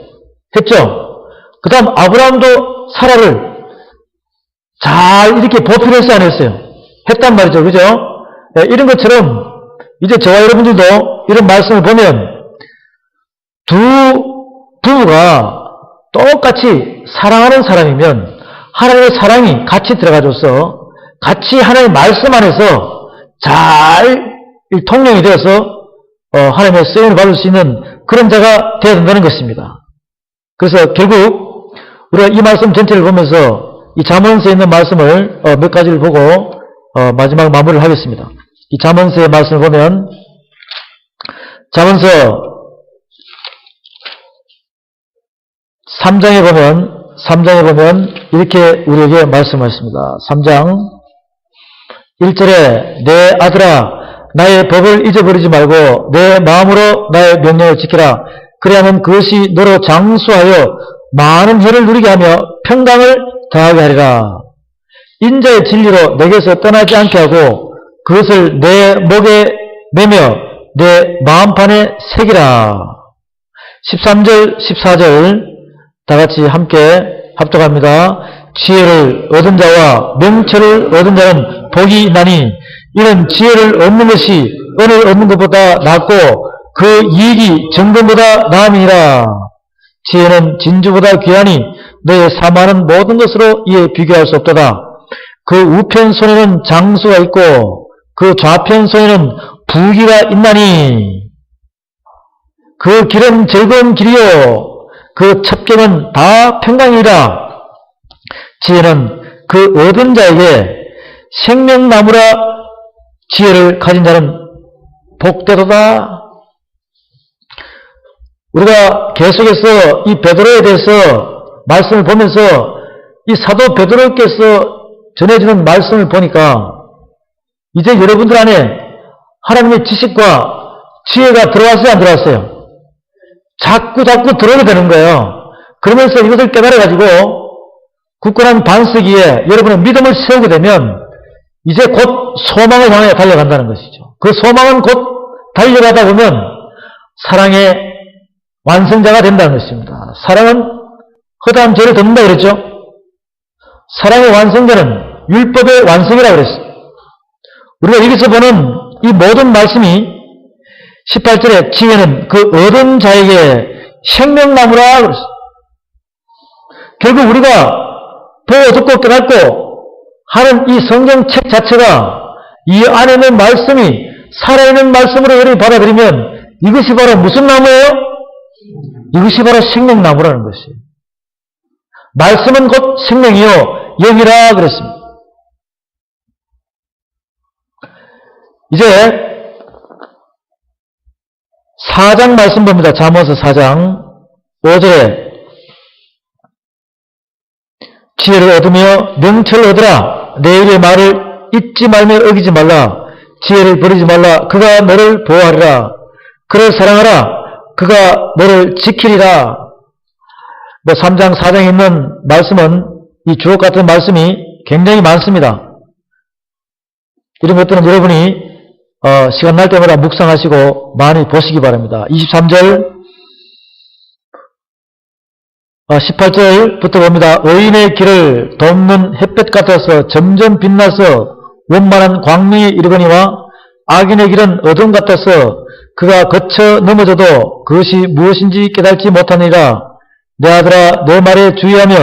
했죠? 그 다음 아브라함도 사라를 잘 이렇게 보필해서 안 했어요. 했단 말이죠. 그죠? 네, 이런 것처럼 이제 저와 여러분들도 이런 말씀을 보면 두 부부가 똑같이 사랑하는 사람이면 하나님의 사랑이 같이 들어가줘서 같이 하나님의 말씀 안에서 잘 통용이 되어서 하나님의 쓰임을 받을 수 있는 그런 자가 되어야 된다는 것입니다. 그래서 결국 우리가 이 말씀 전체를 보면서 이 잠언서에 있는 말씀을 몇 가지를 보고 마지막 마무리를 하겠습니다. 이 잠언서의 말씀을 보면 잠언서 3장에 보면 이렇게 우리에게 말씀하십니다. 3장 1절에 내 아들아 나의 법을 잊어버리지 말고 내 마음으로 나의 명령을 지키라. 그리하면 그것이 너로 장수하여 많은 혜를 누리게 하며 평강을 더하게 하리라. 인자의 진리로 내게서 떠나지 않게 하고 그것을 내 목에 매며 내 마음판에 새기라. 13절 14절 다같이 함께 합독합니다. 지혜를 얻은 자와 명철을 얻은 자는 복이 있나니 이는 지혜를 얻는 것이 은혜를 얻는 것보다 낫고 그 이익이 정금보다 나음이니라. 지혜는 진주보다 귀하니 너의 사모하는 모든 것으로 이에 비교할 수 없도다. 그 우편 손에는 장수가 있고 그 좌편 손에는 부귀가 있나니 그 길은 즐거운 길이요 그 첩경은 다 평강이라. 지혜는 그 얻은 자에게 생명나무라. 지혜를 가진 자는 복되도다. 우리가 계속해서 이 베드로에 대해서 말씀을 보면서 이 사도 베드로께서 전해주는 말씀을 보니까 이제 여러분들 안에 하나님의 지식과 지혜가 들어왔어요, 안 들어왔어요? 자꾸 들어오게 되는 거예요. 그러면서 이것을 깨달아가지고 굳건한 반석위에 여러분의 믿음을 세우게 되면 이제 곧 소망을 향해 달려간다는 것이죠. 그 소망은 곧 달려가다 보면 사랑의 완성자가 된다는 것입니다. 사랑은 허다한 죄를 덮는다 그랬죠. 사랑의 완성자는 율법의 완성이라고 그랬어요. 우리가 여기서 보는 이 모든 말씀이 18절에 지혜는 그 얻은 자에게 생명나무라 그랬어요. 결국 우리가 보고 듣고 깨닫고 하는 이 성경책 자체가 이 안에 있는 말씀이 살아있는 말씀으로 여러분이 받아들이면 이것이 바로 무슨 나무예요? 이것이 바로 생명나무라는 것이에요. 말씀은 곧 생명이요 영이라 그랬습니다. 이제 4장 말씀 봅니다. 잠언서 4장 5절에 지혜를 얻으며 명철을 얻으라. 내 입의 말을 잊지 말며 어기지 말라. 지혜를 버리지 말라. 그가 너를 보호하리라. 그를 사랑하라. 그가 너를 지키리라. 3장 4장에 있는 말씀은 이 주옥 같은 말씀이 굉장히 많습니다. 이런 것들은 여러분이 시간 날 때마다 묵상하시고 많이 보시기 바랍니다. 23절 18절부터 봅니다. 의인의 길을 돕는 햇볕 같아서 점점 빛나서 원만한 광명에 이르거니와 악인의 길은 어둠 같아서 그가 거쳐 넘어져도 그것이 무엇인지 깨닫지 못하느니라. 내 아들아 내 말에 주의하며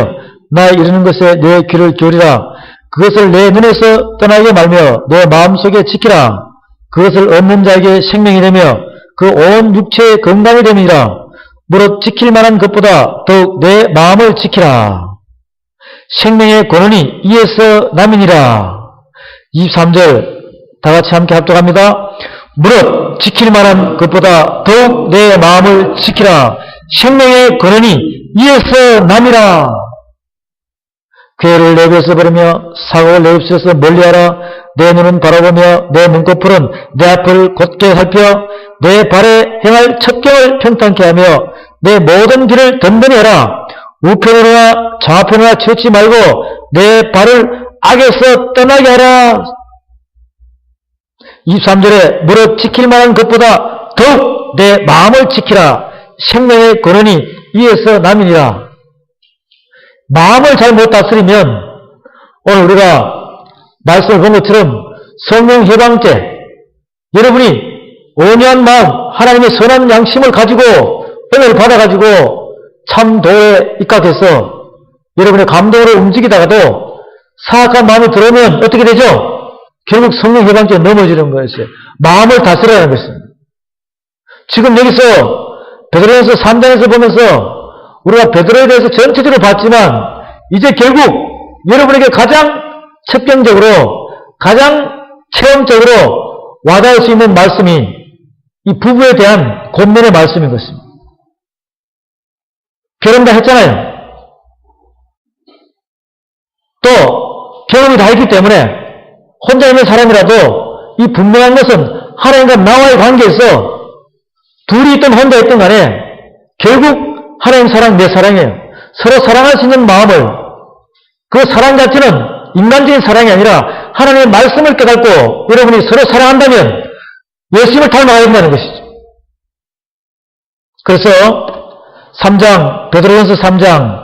나 이르는 것에 내 귀를 기울이라. 그것을 내 눈에서 떠나게 말며 내 마음속에 지키라. 그것을 얻는 자에게 생명이 되며 그 온 육체의 건강이 됨이라. 무릇 지킬 만한 것보다 더욱 내 마음을 지키라. 생명의 권한이 이에서 남이니라. 23절 다같이 함께 합독합니다. 무릇 지킬 만한 것보다 더욱 내 마음을 지키라. 생명의 권한이 이에서 남이라. 괴를 내게서 버리며 사고를 내 입술에서 멀리하라. 내 눈은 바라보며 내 눈꺼풀은 내 앞을 곧게 살펴 내 발에 행할 첩경을 평탄케 하며 내 모든 길을 든든히 해라. 우편으로나 좌편으로나 치우치 말고 내 발을 악에서 떠나게 하라. 23절에 무릇 지킬 만한 것보다 더욱 내 마음을 지키라. 생명의 권한이 이에서 남이니라. 마음을 잘 못 다스리면 오늘 우리가 말씀을 본 것처럼 성령 해방죄, 여러분이 온유한 마음, 하나님의 선한 양심을 가지고 은혜를 받아가지고 참도에 입각해서 여러분의 감동으로 움직이다가도 사악한 마음이 들어오면 어떻게 되죠? 결국 성령 해방죄에 넘어지는 것이에요. 마음을 다스려야 하는 것입니다. 지금 여기서 베드로전서 3장에서 보면서 우리가 베드로에 대해서 전체적으로 봤지만 이제 결국 여러분에게 가장 첩경적으로 가장 체험적으로 와닿을 수 있는 말씀이 이 부부에 대한 권면의 말씀인 것입니다. 결혼 다 했잖아요. 또 결혼이 다 했기 때문에 혼자 있는 사람이라도 이 분명한 것은 하나님과 나와의 관계에서 둘이 있든 혼자 있든 간에 결국 하나님 사랑, 내 사랑이에요. 서로 사랑할 수 있는 마음을, 그 사랑 자체는 인간적인 사랑이 아니라 하나님의 말씀을 깨닫고 여러분이 서로 사랑한다면 예수님을 닮아가야 된다는 것이죠. 그래서 3장, 베드로전서 3장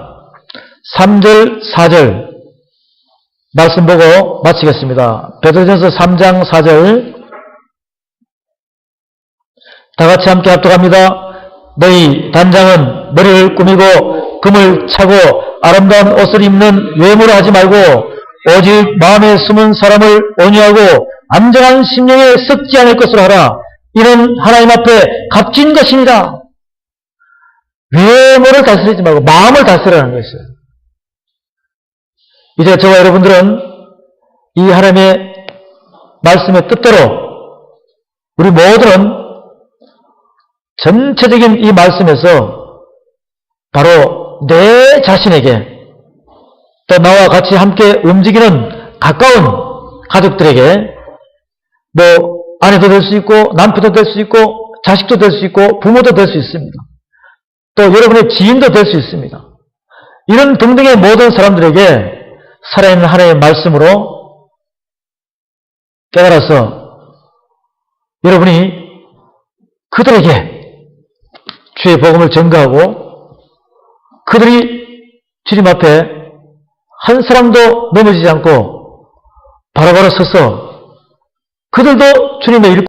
3절, 4절 말씀 보고 마치겠습니다. 베드로전서 3장 4절 다같이 함께 합독합니다. 너희 단장은 머리를 꾸미고 금을 차고 아름다운 옷을 입는 외모를 하지 말고 오직 마음에 숨은 사람을 온유하고 안정한 심령에 썩지 않을 것으로 하라. 이는 하나님 앞에 값진 것이니라. 외모를 다스리지 말고 마음을 다스리라는 것이에요. 이제 저와 여러분들은 이 하나님의 말씀의 뜻대로 우리 모두는 전체적인 이 말씀에서 바로 내 자신에게 또 나와 같이 함께 움직이는 가까운 가족들에게 뭐 아내도 될 수 있고 남편도 될 수 있고 자식도 될 수 있고 부모도 될 수 있습니다. 또 여러분의 지인도 될 수 있습니다. 이런 등등의 모든 사람들에게 살아있는 하나님의 말씀으로 깨달아서 여러분이 그들에게 주의 복음을 전가하고 그들이 주님 앞에 한 사람도 넘어지지 않고 바로바로 서서 그들도 주님의 일